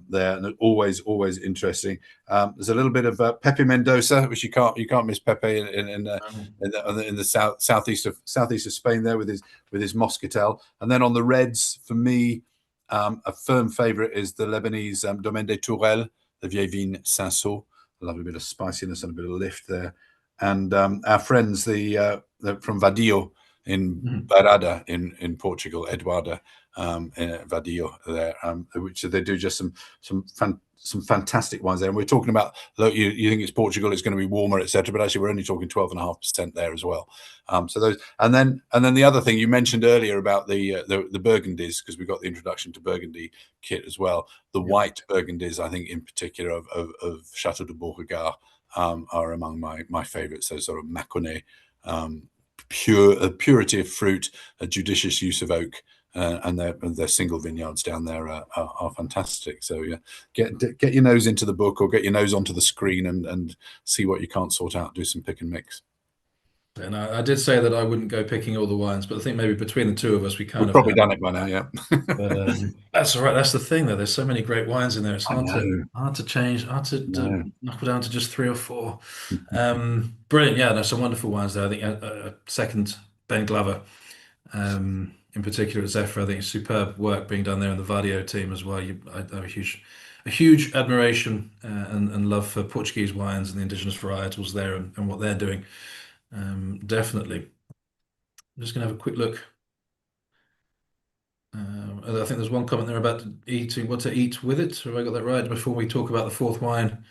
there, and always interesting. There's a little bit of Pepe Mendoza, which you can't miss Pepe in the southeast of Spain there with his Moscatel. And then on the reds, for me, a firm favourite is the Lebanese Domaine des Tourelles, the Vieille Vigne Cinsault. I love a bit of spiciness and a bit of lift there. And our friends from Vadillo in Barada in Portugal, Eduarda in Vadillo there, which they do just some fantastic wines there. And we're talking about, look, you think it's Portugal, it's going to be warmer, etc. But actually, we're only talking 12.5% there as well. So those, and then the other thing you mentioned earlier about the Burgundies, because we got the introduction to Burgundy kit as well. The white Burgundies, I think in particular of Château de Beauregard, are among my favourites. Those sort of Mâconnais, purity of fruit, a judicious use of oak, and their single vineyards down there are fantastic. So yeah, get your nose into the book, or get your nose onto the screen, and see what you can't sort out. Do some pick and mix. And I did say that I wouldn't go picking all the wines, but I think maybe between the two of us, we kind We've of probably have. done it by now, yeah. But that's all right. That's the thing, though. There's so many great wines in there. It's I know. hard to change, hard to No. knuckle down to just three or four. Brilliant. Yeah, there's some wonderful wines there. I think second Ben Glover, in particular at Zephyr. I think it's superb work being done there in the Vadio team as well. I have a huge admiration and love for Portuguese wines and the indigenous varietals there and what they're doing. Definitely. I'm just going to have a quick look. I think there's one comment there about eating, what to eat with it. Have I got that right? Before we talk about the fourth wine.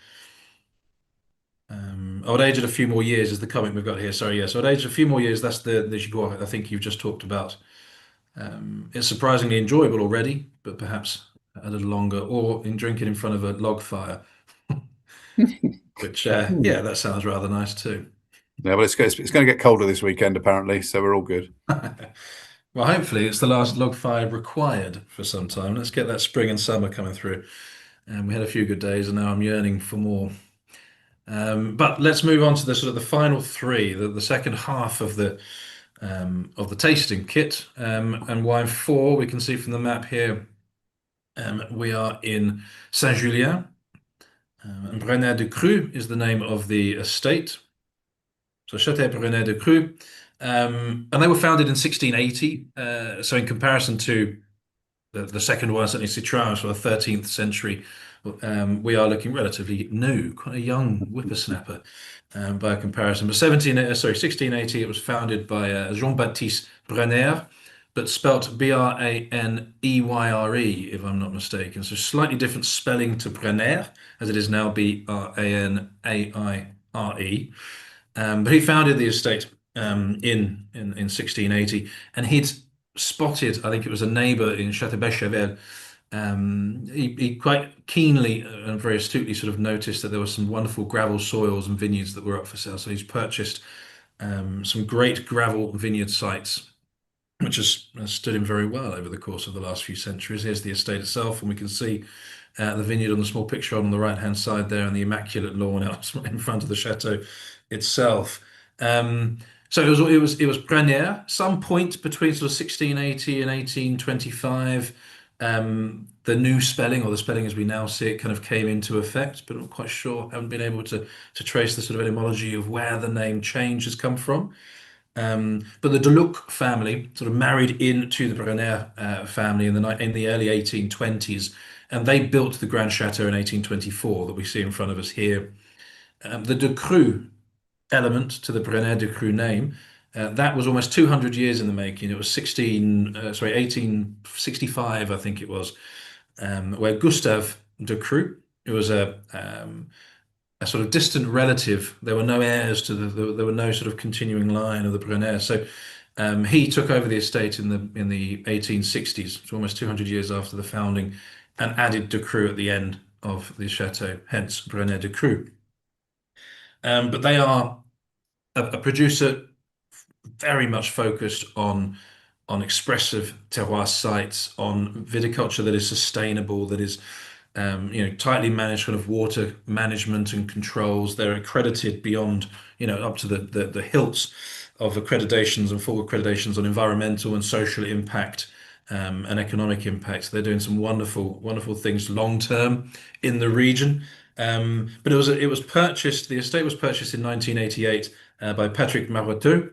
I would age it a few more years is the comment we've got here. Sorry, yeah. So I'd age it a few more years. That's the Gigor I think you've just talked about. It's surprisingly enjoyable already, but perhaps a little longer, or in drinking in front of a log fire. Which, yeah, that sounds rather nice too. Yeah, but it's going to get colder this weekend apparently, so we're all good. Well, hopefully it's the last log fire required for some time. Let's get that spring and summer coming through. And we had a few good days, and now I'm yearning for more. But let's move on to the sort of the final three, the second half of the tasting kit. And wine four, we can see from the map here, we are in Saint-Julien. And Branaire-Ducru is the name of the estate. So Château Branaire-Ducru. And they were founded in 1680. So in comparison to the second one, certainly Citran, for the 13th century, we are looking relatively new, quite a young whippersnapper by comparison. But 1680, it was founded by Jean-Baptiste Branaire, but spelt Braneyre, if I'm not mistaken. So slightly different spelling to Branaire, as it is now Branaire. But he founded the estate in 1680, and he'd spotted, I think it was a neighbour in Château. He quite keenly and very astutely sort of noticed that there were some wonderful gravel soils and vineyards that were up for sale. So he's purchased some great gravel vineyard sites, which has stood him very well over the course of the last few centuries. Here's the estate itself, and we can see the vineyard on the small picture on the right-hand side there, and the immaculate lawn out in front of the chateau itself. So it was Branaire, some point between sort of 1680 and 1825. The new spelling, or the spelling as we now see it, kind of came into effect, but I'm not quite sure. Haven't been able to trace the sort of etymology of where the name change has come from. But the Deluc family sort of married into the Branaire family in the early 1820s, and they built the Grand Chateau in 1824 that we see in front of us here. The Ducru element to the Branaire-Ducru name, that was almost 200 years in the making. It was 1865, I think it was, where Gustave Ducru, who was a sort of distant relative. There were no heirs to there were no sort of continuing line of the Branaire. So he took over the estate in the 1860s, so almost 200 years after the founding, and added Ducru at the end of the chateau, hence Branaire-Ducru. But they are a producer very much focused on expressive terroir sites, on viticulture that is sustainable, that is tightly managed kind of water management and controls. They're accredited beyond, up to the hilts of accreditations and full accreditations on environmental and social impact and economic impact. They're doing some wonderful things long term in the region. But it was purchased. The estate was purchased in 1988 by Patrick Maroteau,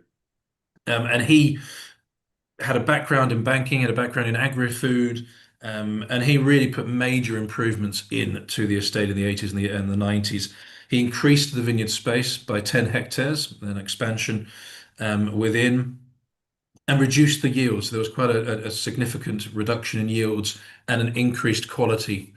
and he had a background in banking, had a background in agri-food, and he really put major improvements into the estate in the 80s and the 90s. He increased the vineyard space by 10 hectares, an expansion within, and reduced the yields. So there was quite a significant reduction in yields and an increased quality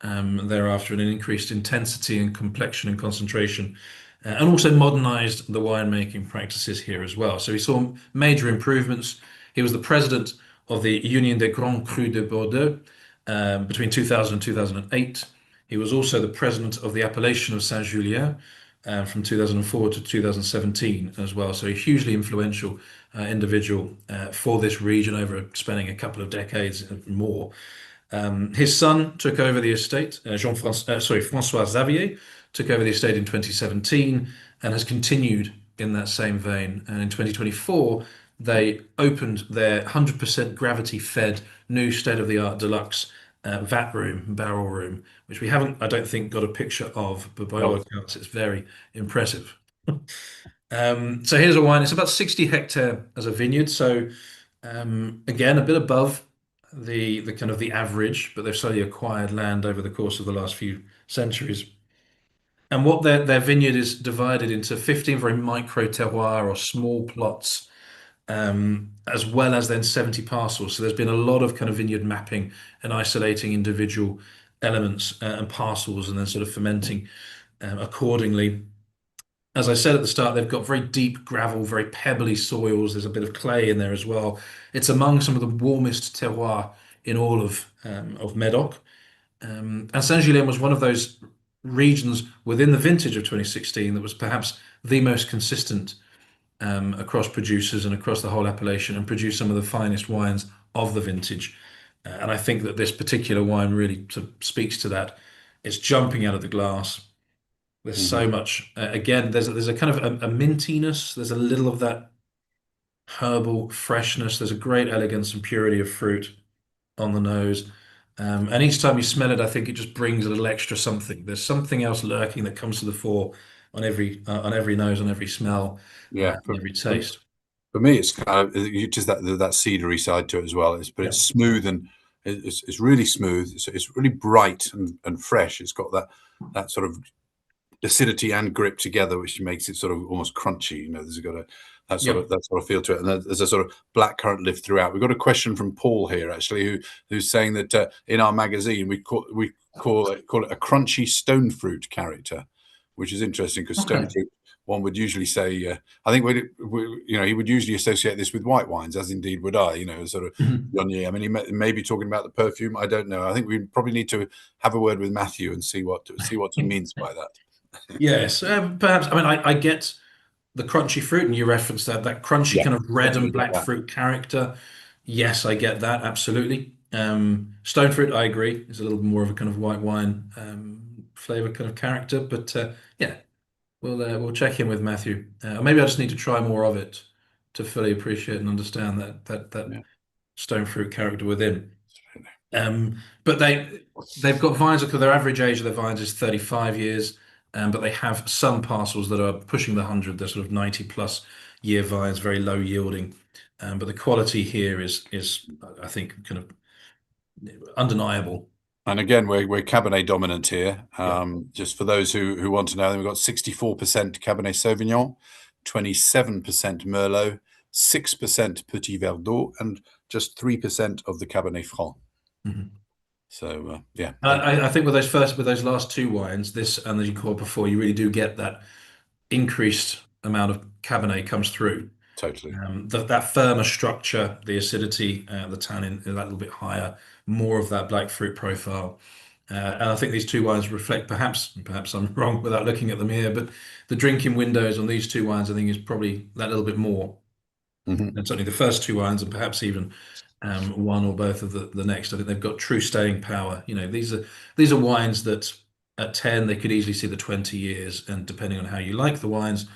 thereafter, and an increased intensity and complexion and concentration, and also modernized the winemaking practices here as well. So he saw major improvements. He was the president of the Union des Grands Crus de Bordeaux between 2000 and 2008. He was also the president of the appellation of Saint-Julien, from 2004 to 2017 as well. So a hugely influential individual for this region over spending a couple of decades and more. His son took over the estate. François Xavier took over the estate in 2017 and has continued in that same vein. And in 2024, they opened their 100% gravity-fed new state-of-the-art deluxe vat room, barrel room, which we haven't, I don't think, got a picture of, but by all Oh, accounts, it's very impressive. So here's a wine. It's about 60 hectare as a vineyard. So again, a bit above the kind of the average, but they've slowly acquired land over the course of the last few centuries. And what their vineyard is divided into 15 very micro terroir or small plots, as well as then 70 parcels. So there's been a lot of kind of vineyard mapping and isolating individual elements and parcels and then sort of fermenting accordingly. As I said at the start, they've got very deep gravel, very pebbly soils. There's a bit of clay in there as well. It's among some of the warmest terroir in all of Medoc. And Saint-Julien was one of those regions within the vintage of 2016 that was perhaps the most consistent across producers and across the whole appellation and produced some of the finest wines of the vintage. And I think that this particular wine really sort of speaks to that. It's jumping out of the glass. There's mhm. so much. Again, there's a kind of a mintiness. There's a little of that herbal freshness. There's a great elegance and purity of fruit on the nose. And each time you smell it, I think it just brings a little extra something. There's something else lurking that comes to the fore on every nose, on every smell, Yeah, and every taste. for me, it's kind of just that cedary side to it as well. But Yeah. it's smooth and it's really smooth. It's really bright and fresh. It's got that sort of acidity and grip together, which makes it sort of almost crunchy. You know, there's got Yeah. that sort of feel to it, and there's a sort of black currant live throughout. We've got a question from Paul here actually, who's saying that in our magazine we call it a crunchy stone fruit character, which is interesting because stone Okay. fruit one would usually say. I think you know he would usually associate this with white wines, as indeed would I. You know, sort of Mhm. Viognier. I mean, he may be talking about the perfume. I don't know. I think we probably need to have a word with Matthew and see what he means by that. Yes, perhaps. I mean, I get the crunchy fruit, and you referenced that crunchy Yeah, kind of red and definitely get black that. fruit character. Yes, I get that absolutely. Stone fruit, I agree, is a little more of a kind of white wine flavor kind of character. But yeah, we'll check in with Matthew. Or maybe I just need to try more of it to fully appreciate and understand that Yeah, stone fruit character within. absolutely. But they've got vines because their average age of their vines is 35 years, but they have some parcels that are pushing the 100. They're sort of 90 plus year vines, very low yielding. But the quality here is I think kind of undeniable. And again, we're Cabernet dominant here. Yeah. Just for those who want to know, we've got 64% Cabernet Sauvignon, 27% Merlot, 6% Petit Verdot, and just 3% of the Cabernet Franc. Mhm. So yeah, I think with those last two wines, this and the you called before, you really do get that increased amount of Cabernet comes through. totally. That firmer structure, the acidity, the tannin is a little bit higher, more of that black fruit profile. And I think these two wines reflect, perhaps I'm wrong without looking at them here, but the drinking windows on these two wines, I think, is probably that little bit more. Mhm. And certainly the first two wines, and perhaps even one or both of the next. I think they've got true staying power. You know, these are wines that at 10 they could easily see the 20 years, and depending on how you like the wines,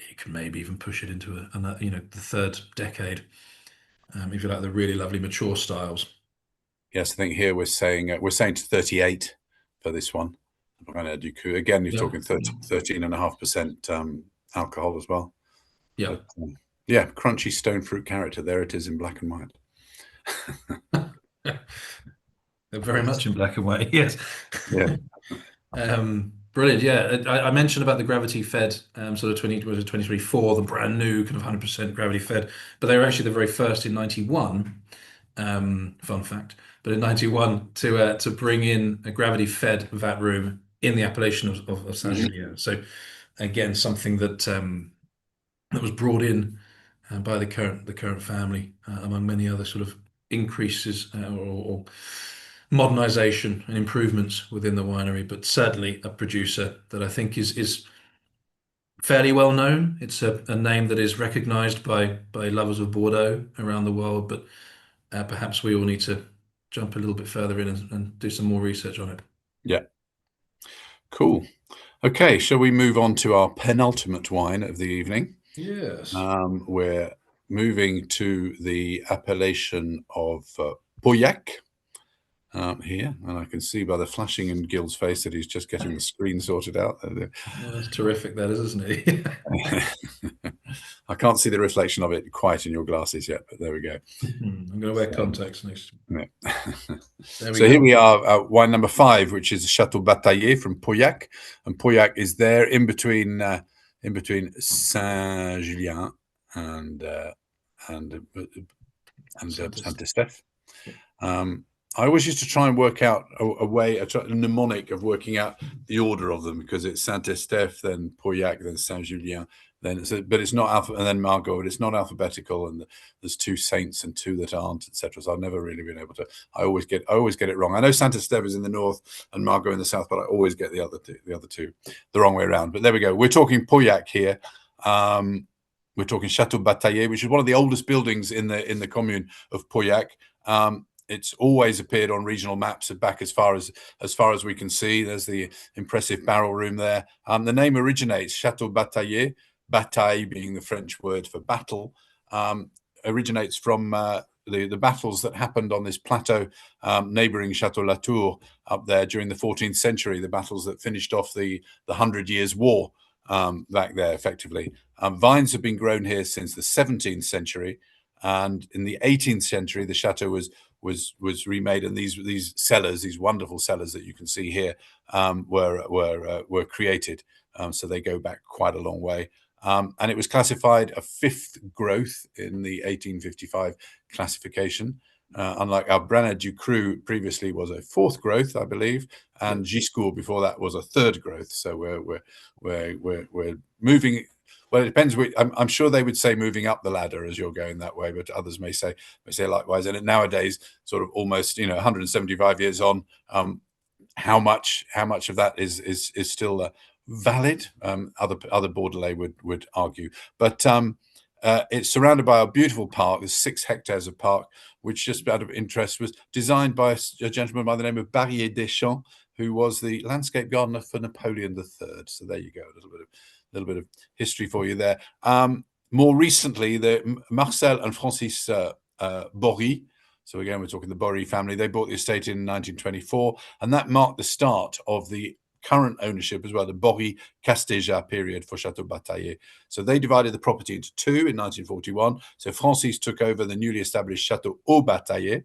you can maybe even push it into the third decade, if you like the really lovely mature styles. Yes, I think here we're saying to 38 for this one. Branaire-Ducru. Again, you're Yeah, talking 13.5% alcohol as well. yeah. But yeah, crunchy stone fruit character. There it is in black and white. They're very much in black and white. Yes. Yeah. Brilliant. Yeah, I mentioned about the gravity fed sort of 2024, the brand new kind of 100% gravity fed, but they were actually the very first in 91. Fun fact, but in 91 to bring in a gravity fed vat room in the appellation of Saint Mhm. Julien. So again, something that was brought in by the current family, among many other sort of increases or modernization and improvements within the winery, but certainly a producer that I think is fairly well known. It's a name that is recognized by lovers of Bordeaux around the world, but perhaps we all need to jump a little bit further in and do some more research on it. Yeah, cool. Okay, shall we move on to our penultimate wine of the evening? Yes. We're moving to the appellation of Pauillac here, and I can see by the flashing in Gil's face that he's just getting the screen sorted out. Well, that's terrific, that is, isn't it? I can't see the reflection of it quite in your glasses yet, but there we go. I'm going to wear contacts next. Yeah. There we So go. here we are, wine number 5, which is Château Batailley from Pauillac, and Pauillac is there in between Saint-Julien and Saint-Estèphe. I always used to try and work out a mnemonic of working out the order of them, because it's Saint-Estèphe, then Pauillac, then Saint-Julien, but it's not and then Margaux, but it's not alphabetical, and there's 2 saints and 2 that aren't, etc. So I've never really been able to. I always get it wrong. I know Saint-Estèphe is in the north and Margaux in the south, but I always get the other two the wrong way around. But there we go. We're talking Pauillac here. We're talking Château Batailley, which is one of the oldest buildings in the commune of Pauillac. It's always appeared on regional maps back as far as we can see. There's the impressive barrel room there. The name originates, Château Batailley, bataille being the French word for battle, originates from the battles that happened on this plateau neighboring Château Latour up there during the 14th century, the battles that finished off the 100 Years' War back there, effectively. Vines have been grown here since the 17th century, and in the 18th century, the chateau was remade, and these cellars, these wonderful cellars that you can see here, were created. So they go back quite a long way. And it was classified a 5th growth in the 1855 classification. Unlike our Branaire-Ducru previously was a 4th growth, I believe, and Giscourt before that was a 3rd growth. So we're moving. Well, it depends. I'm sure they would say moving up the ladder as you're going that way, but others may say likewise. And nowadays, sort of almost 175 years on, how much of that is still valid? Other Bordelais would argue, but it's surrounded by a beautiful park. There's 6 hectares of park, which, just out of interest, was designed by a gentleman by the name of Barrier Deschamps, who was the landscape gardener for Napoleon III. So there you go, a little bit of history for you there. More recently, the Marcel and Francis Bory, so again we're talking the Bory family, they bought the estate in 1924, and that marked the start of the current ownership as well, the Bory Casteja period for Château Batailley. So they divided the property into 2 in 1941. So Francis took over the newly established Château au Batailley,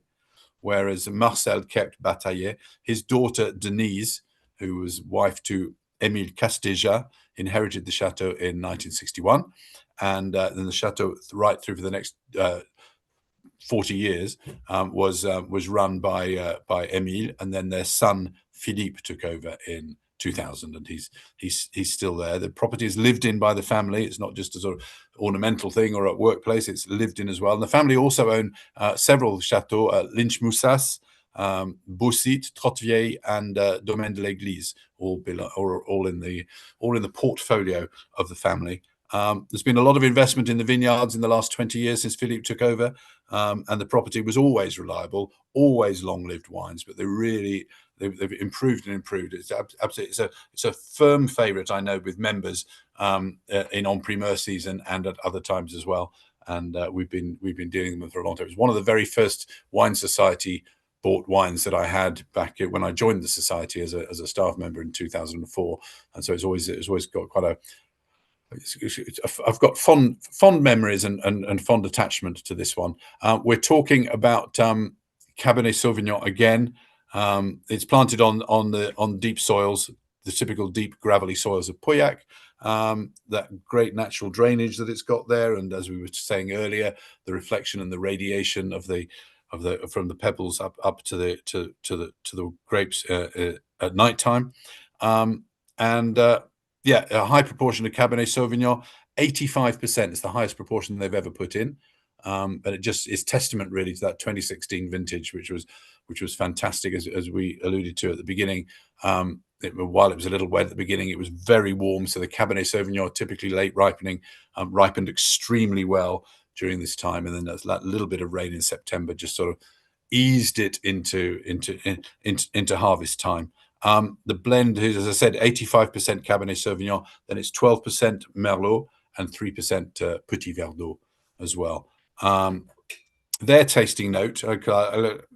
whereas Marcel kept Batailley. His daughter Denise, who was wife to Émile Casteja, inherited the chateau in 1961, and then the chateau, right through for the next 40 years, was run by Émile, and then their son Philippe took over in 2000, and he's still there. The property is lived in by the family. It's not just a sort of ornamental thing or a workplace. It's lived in as well. And the family also own several chateaux at Lynch-Moussas, Beaucite, Trottevieille, and Domaine de l'Église, all in the portfolio of the family. There's been a lot of investment in the vineyards in the last 20 years since Philippe took over, and the property was always reliable, always long-lived wines, but they've improved and improved. It's absolutely it's a firm favourite, I know, with members in en primeur season and at other times as well. And we've been dealing with them for a long time. It was one of the very first Wine Society bought wines that I had back when I joined the society as a staff member in 2004, and so it's always got quite a. I've got fond memories and fond attachment to this one. We're talking about Cabernet Sauvignon again. It's planted on deep soils, the typical deep gravelly soils of Pauillac. That great natural drainage that it's got there, and as we were saying earlier, the reflection and the radiation from the pebbles up to the grapes at night time, yeah, a high proportion of Cabernet Sauvignon, 85% is the highest proportion they've ever put in. But it just is testament really to that 2016 vintage, which which was fantastic, as we alluded to at the beginning. While it was a little wet at the beginning, it was very warm. So the Cabernet Sauvignon, typically late ripening, ripened extremely well during this time. And then there's that little bit of rain in September just sort of eased it into harvest time. The blend is, as I said, 85% Cabernet Sauvignon, then it's 12% Merlot and 3% Petit Verdot as well. Their tasting note,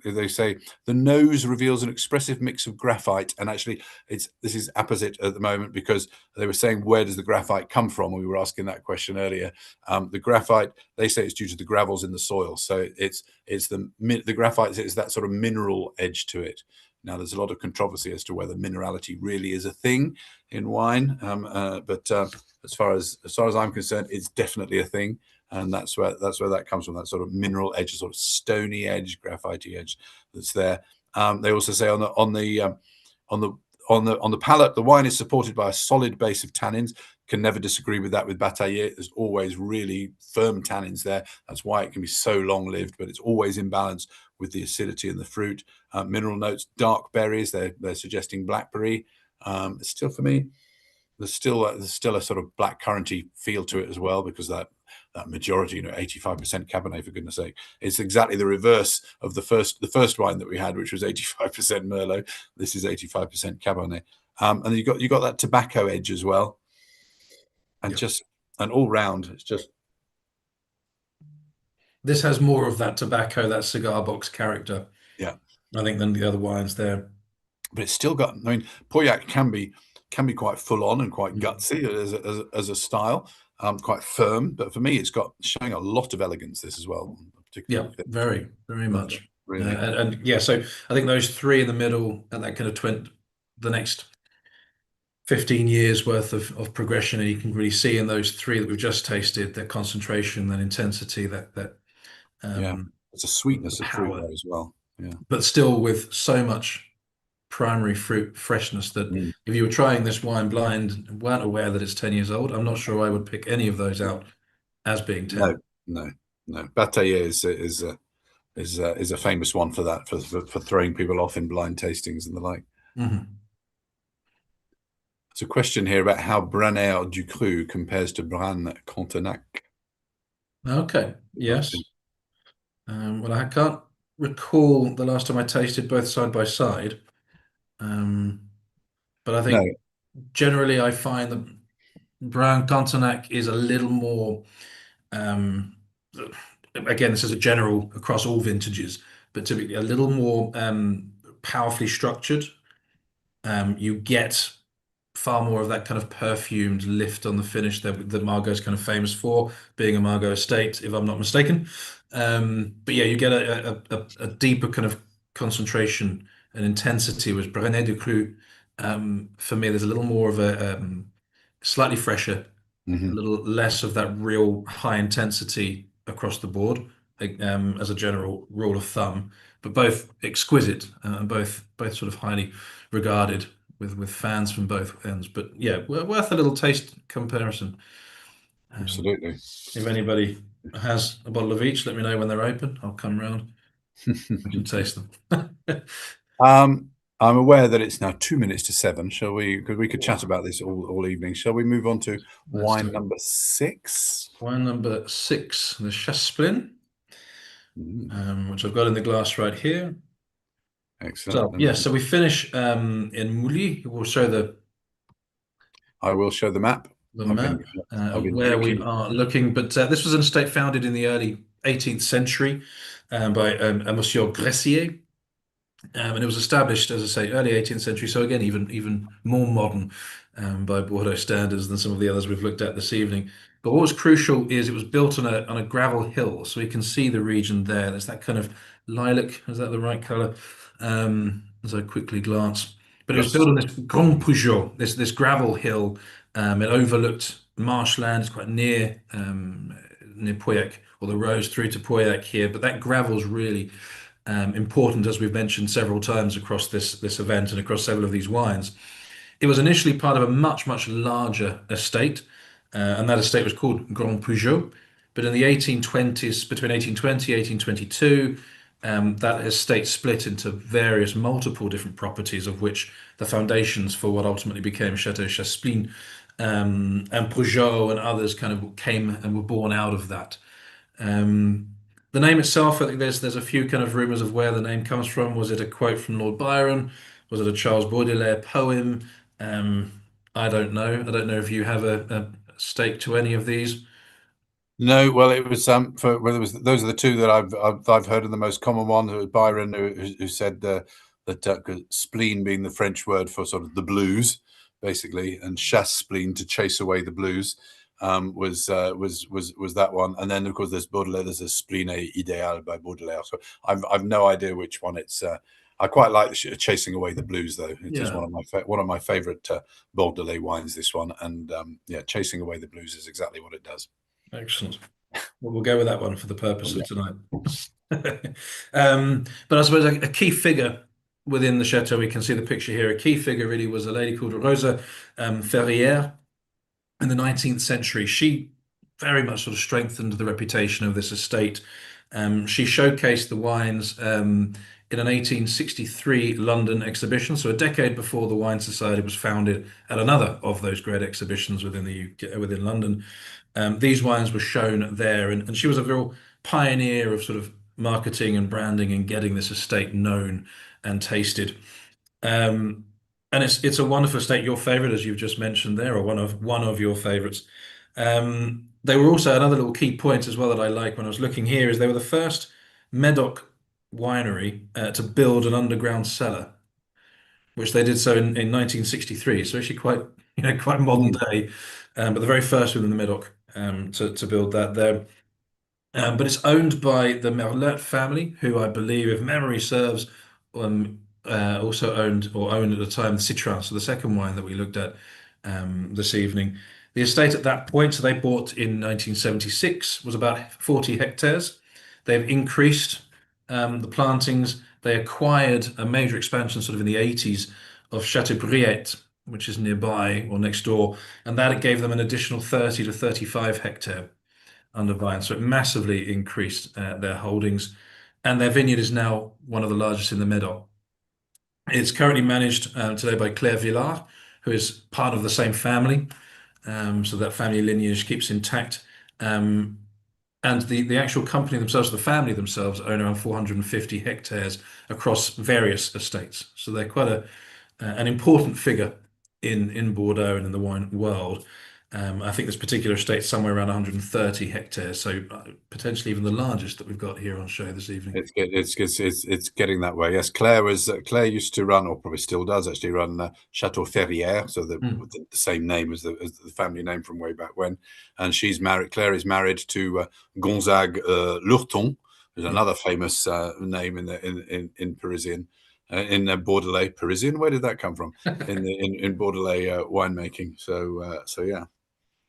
they say the nose reveals an expressive mix of graphite, and actually this is opposite at the moment, because they were saying, where does the graphite come from? We were asking that question earlier. The graphite, they say it's due to the gravels in the soil, so it's the graphite is that sort of mineral edge to it. Now, there's a lot of controversy as to whether minerality really is a thing in wine, but as far as I'm concerned, it's definitely a thing. And that's where that comes from, that sort of mineral edge, sort of stony edge, graphitey edge that's there. They also say on the palate, the wine is supported by a solid base of tannins. Can never disagree with that with Batailley. There's always really firm tannins there. That's why it can be so long lived, but it's always in balance with the acidity in the fruit. Mineral notes, dark berries. They're suggesting blackberry. It's still, for me, there's still a sort of black curranty feel to it as well, because that majority, 85% Cabernet, for goodness sake. It's exactly the reverse of the first wine that we had, which was 85% Merlot. This is 85% Cabernet. And you got that tobacco edge as well. And just and all round, it's just, this has more of that tobacco, that cigar box character, I think, than the other wines there. But it's still got, Pauillac can be quite full on and quite gutsy as a style. Quite firm, but for me, it's showing a lot of elegance, this as well. Very, very much. Really. And yeah, so I think those three in the middle, and that kind of the next 15 years worth of progression, and you can really see in those three that we've just tasted, that concentration, that intensity, that it's a sweetness of fruit power there as well. Yeah, but still with so much primary fruit freshness that if you were trying this wine blind and weren't aware that it's 10 years old, I'm not sure I would pick any of those out as being 10. No. Batailley is a famous one for that, for throwing people off in blind tastings and the like. There's a question here about how Branaire-Ducru compares to Brane-Cantenac. Okay, yes. Well, I can't recall the last time I tasted both side by side. But I think generally I find that Brane-Cantenac is a little more, again, this is a general across all vintages, but typically a little more powerfully structured. You get far more of that kind of perfumed lift on the finish that Margaux is kind of famous for, being a Margaux estate, if I'm not mistaken. But yeah, you get a deeper kind of concentration and intensity with Branaire-Ducru. For me, there's a little more of a slightly fresher, a little less of that real high intensity across the board, as a general rule of thumb. But both exquisite, and both sort of highly regarded with fans from both ends. But yeah, worth a little taste comparison. Absolutely. If anybody has a bottle of each, let me know when they're open. I'll come round. I can taste them. I'm aware that it's now 2 minutes to 7. Shall we? Because we could chat about this all evening. Shall we move on to wine number 6? Wine number 6, the Chasse-Spleen, which I've got in the glass right here. Excellent. So yeah, so we finish in Mouly. We'll show I will show the map. Where we are looking. But this was an estate founded in the early 18th century by a Monsieur Gressier. And it was established, as I say, early 18th century. So again, even more modern by Bordeaux standards than some of the others we've looked at this evening. But what was crucial is it was built on a gravel hill, so we can see the region there. There's that kind of lilac. Is that the right color? As I quickly glance. But it was built on this Grand Pujol, this gravel hill. It overlooked marshland. It's quite near Pauillac, or the roads through to Pauillac here. But that gravel's really important, as we've mentioned several times across this event and across several of these wines. It was initially part of a much larger estate, and that estate was called Grand Pujol. But in the 1820s, between 1820 and 1822, that estate split into various multiple different properties, of which the foundations for what ultimately became Chateau Chasse-Spleen and Bordeaux and others kind of came and were born out of that. Um, the name itself, I think there's a few kind of rumors of where the name comes from. Was it a quote from Lord Byron? Was it a Charles Baudelaire poem? Um, I don't know. I don't know if you have a stake to any of these. No, well, it was for well, it was those are the two that I've heard of. The most common one. It was Byron who said that 'cause spleen being the French word for sort of the blues, basically, and chasse spleen to chase away the blues was that one. And then of course there's Baudelaire. There's a spleen idéal by Baudelaire. So I've no idea which one it's. I quite like the chasing away the blues though. It is Yeah, one of my favorite Bordelais wines. This one, and yeah, chasing away the blues is exactly what it does. excellent. Well, we'll go with that one for the purpose of Yeah. tonight. But I suppose a key figure within the chateau, we can see the picture here. A key figure really was a lady called Rosa Ferrière in the 19th century. She very much sort of strengthened the reputation of this estate. She showcased the wines in an 1863 London exhibition, so a decade before the Wine Society was founded, at another of those great exhibitions within the UK, within London. These wines were shown there, and she was a real pioneer of sort of marketing and branding and getting this estate known and tasted. Um, and it's a wonderful estate. Your favorite, as you've just mentioned there, or one of your favorites. They were also another little key point as well that I like when I was looking here is they were the first Medoc winery to build an underground cellar, which they did so in 1963. So actually quite quite modern Mm. day, but the very first within the Medoc to build that there. But it's owned by the Merlet family, who I believe, if memory serves, also owned at the time the Citran, so the second wine that we looked at this evening. The estate at that point, so they bought in 1976, was about 40 hectares. They've increased the plantings. They acquired a major expansion sort of in the 80s of Château, which is nearby or next door, and that it gave them an additional 30 to 35 hectare under vine. So it massively increased their holdings. And their vineyard is now one of the largest in the Medoc. It's currently managed today by Claire Villard, who is part of the same family. So that family lineage keeps intact. And the actual company themselves, the family themselves, own around 450 hectares across various estates. So they're quite an important figure in Bordeaux and in the wine world. I think this particular estate somewhere around 130 hectares, so potentially even the largest that we've got here on show this evening. It's getting that way. Yes, Claire used to run, or probably still does actually run Chateau Ferrière, so Mm. the same name as the family name from way back when. And she's married. Claire is married to Gonzague Lurton, who's Yeah. another famous name in Parisian. In Bordelais, Parisian. Where did that come from? In Bordelais winemaking. So yeah.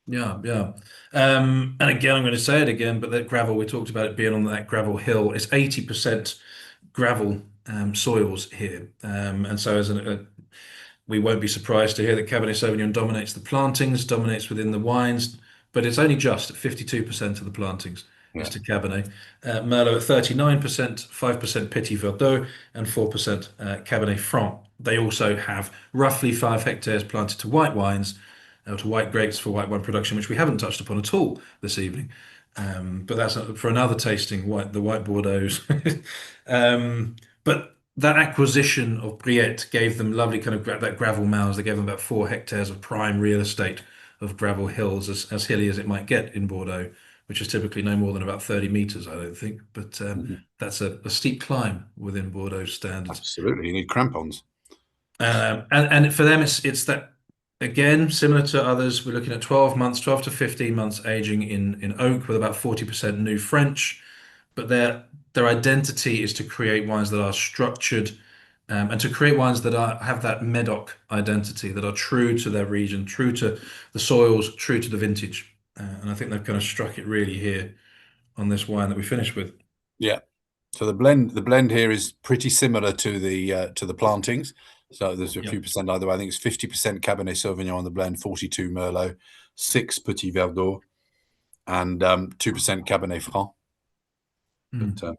Yeah, yeah. And again, I'm going to say it again, but that gravel, we talked about it being on that gravel hill, it's 80% gravel soils here. And so we won't be surprised to hear that Cabernet Sauvignon dominates the plantings, dominates within the wines, but it's only just at 52% of the plantings is Yeah. to Cabernet. Merlot at 39%, 5% Petit Verdot, and 4% Cabernet Franc. They also have roughly 5 hectares planted to white wines, to white grapes for white wine production, which we haven't touched upon at all this evening. But that's for another tasting, the white Bordeaux's. But that acquisition of Briette gave them lovely kind of that gravel mounds. They gave them about 4 hectares of prime real estate of gravel hills, as hilly as it might get in Bordeaux, which is typically no more than about 30 meters, I don't think. But Mhm. that's a steep climb within Bordeaux standards. Absolutely. You need crampons. And for them, it's that again, similar to others, we're looking at 12 months, 12 to 15 months aging in oak with about 40% new French. But their identity is to create wines that are structured and to create wines that have that Medoc identity, that are true to their region, true to the soils, true to the vintage. And I think they've kind of struck it really here on this wine that we finished with. Yeah. So the blend here is pretty similar to the plantings. So there's a Yeah. few percent either way. I think it's 50% Cabernet Sauvignon on the blend, 42 Merlot, 6 Petit Verdot, and 2% Cabernet Franc. Mm.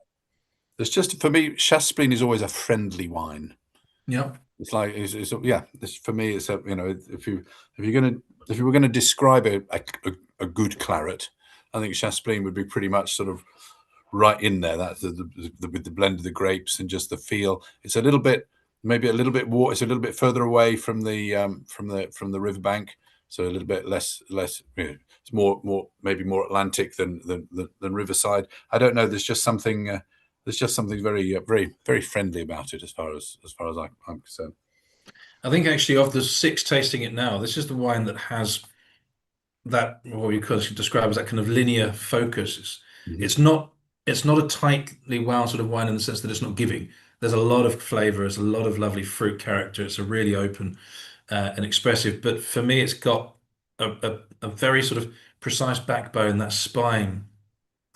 But There's just, for me, Chasse-Spleen is always a friendly wine. Yeah. It's like yeah. For me, it's a, you know, if you were gonna describe a good claret, I think Chasse-Spleen would be pretty much sort of right in there. That's with the blend of the grapes and just the feel. It's a little bit, maybe a little bit it's a little bit further away from the riverbank, so a little bit less. You know, it's maybe more Atlantic than riverside. I don't know. There's just something. There's just something very friendly about it, as far as I'm concerned. I think actually of the 6 tasting it now, this is the wine that has that, what you could describe as that kind of linear focus. It's not a tightly wound sort of wine in the sense that it's not giving. There's a lot of flavor, there's a lot of lovely fruit character. It's a really open and expressive. But for me, it's got a very sort of precise backbone, that spine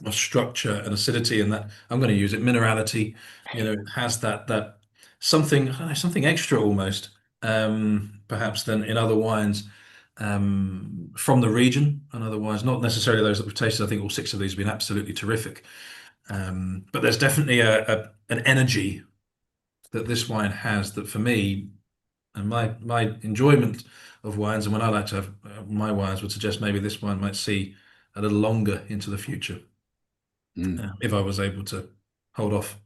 of structure and acidity, and that I'm going to use it minerality. You know, it has that something, I don't know, something extra almost, perhaps than in other wines from the region, and otherwise not necessarily those that we've tasted. I think all 6 of these have been absolutely terrific. But there's definitely an energy that this wine has that, for me, and my enjoyment of wines, and when I like to have my wines, would suggest maybe this wine might see a little longer into the future, if I was able to hold off.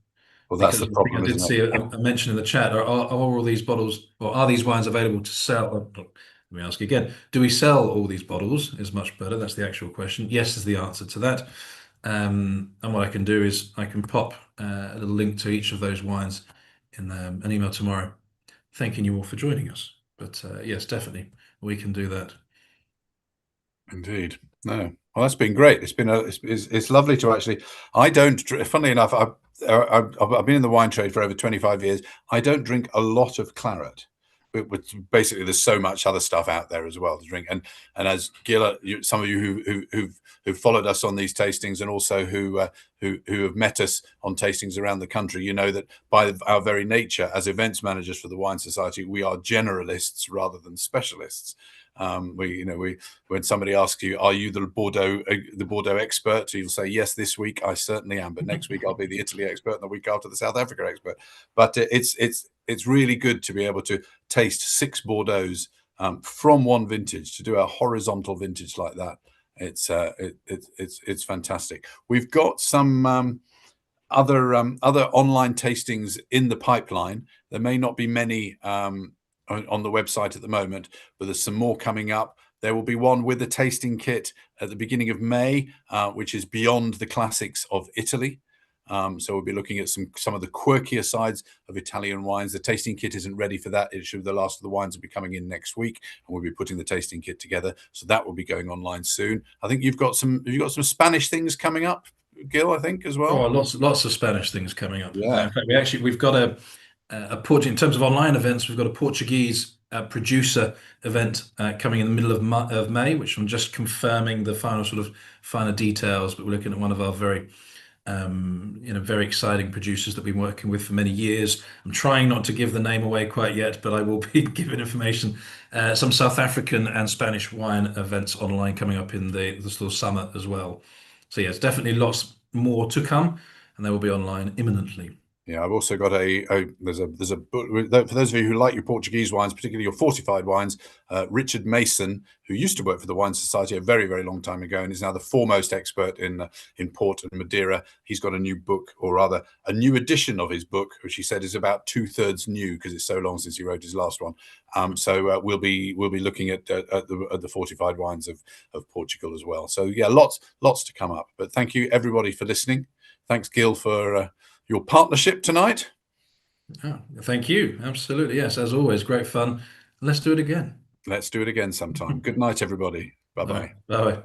Well, that's Because the I think I problem, did isn't see it? a mention in the chat. Are all these bottles, or are these wines available to sell? Let me ask again. Do we sell all these bottles? Is much better. That's the actual question. Yes is the answer to that. And what I can do is I can pop a little link to each of those wines in an email tomorrow, thanking you all for joining us. But yes, definitely, we can do that. Indeed. No. Well, that's been great. It's lovely to actually. I don't. Funnily enough, I've been in the wine trade for over 25 years. I don't drink a lot of claret. Which basically, there's so much other stuff out there as well to drink. And as Gil, some of you who've followed us on these tastings, and also who have met us on tastings around the country, you know that by our very nature as events managers for the Wine Society, we are generalists rather than specialists. When somebody asks you, "Are you the Bordeaux expert?" You'll say, "Yes, this week I certainly am, but next week I'll be the Italy expert, and the week after the South Africa expert." But it's really good to be able to taste 6 Bordeaux from one vintage, to do a horizontal vintage like that. It's fantastic. We've got some other online tastings in the pipeline. There may not be many on the website at the moment, but there's some more coming up. There will be one with a tasting kit at the beginning of May, which is beyond the classics of Italy. So we'll be looking at some of the quirkier sides of Italian wines. The tasting kit isn't ready for that. The last of the wines will be coming in next week, and we'll be putting the tasting kit together. So that will be going online soon. I think you've got some Spanish things coming up, Gil, I think, as well. Oh, lots of Spanish things coming up. Yeah. In fact, we've got a in terms of online events, we've got a Portuguese producer event coming in the middle of May, which I'm just confirming the finer details. But we're looking at one of our very very exciting producers that we've been working with for many years. I'm trying not to give the name away quite yet, but I will be giving information. Some South African and Spanish wine events online coming up in the sort of summer as well. So yes, definitely lots more to come, and they will be online imminently. Yeah, I've also got there's a book for those of you who like your Portuguese wines, particularly your fortified wines. Richard Mason, who used to work for the Wine Society a very, very long time ago, and is now the foremost expert in port and Madeira. He's got a new book, or rather a new edition of his book, which he said is about 2/3 new because it's so long since he wrote his last one. So we'll be looking at the fortified wines of Portugal as well. So yeah, lots to come up. But thank you everybody for listening. Thanks, Gil, for your partnership tonight. Oh, thank you. Absolutely. Yes, as always, great fun. Let's do it again. Let's do it again sometime. Good night, everybody. Bye-bye. Bye-bye.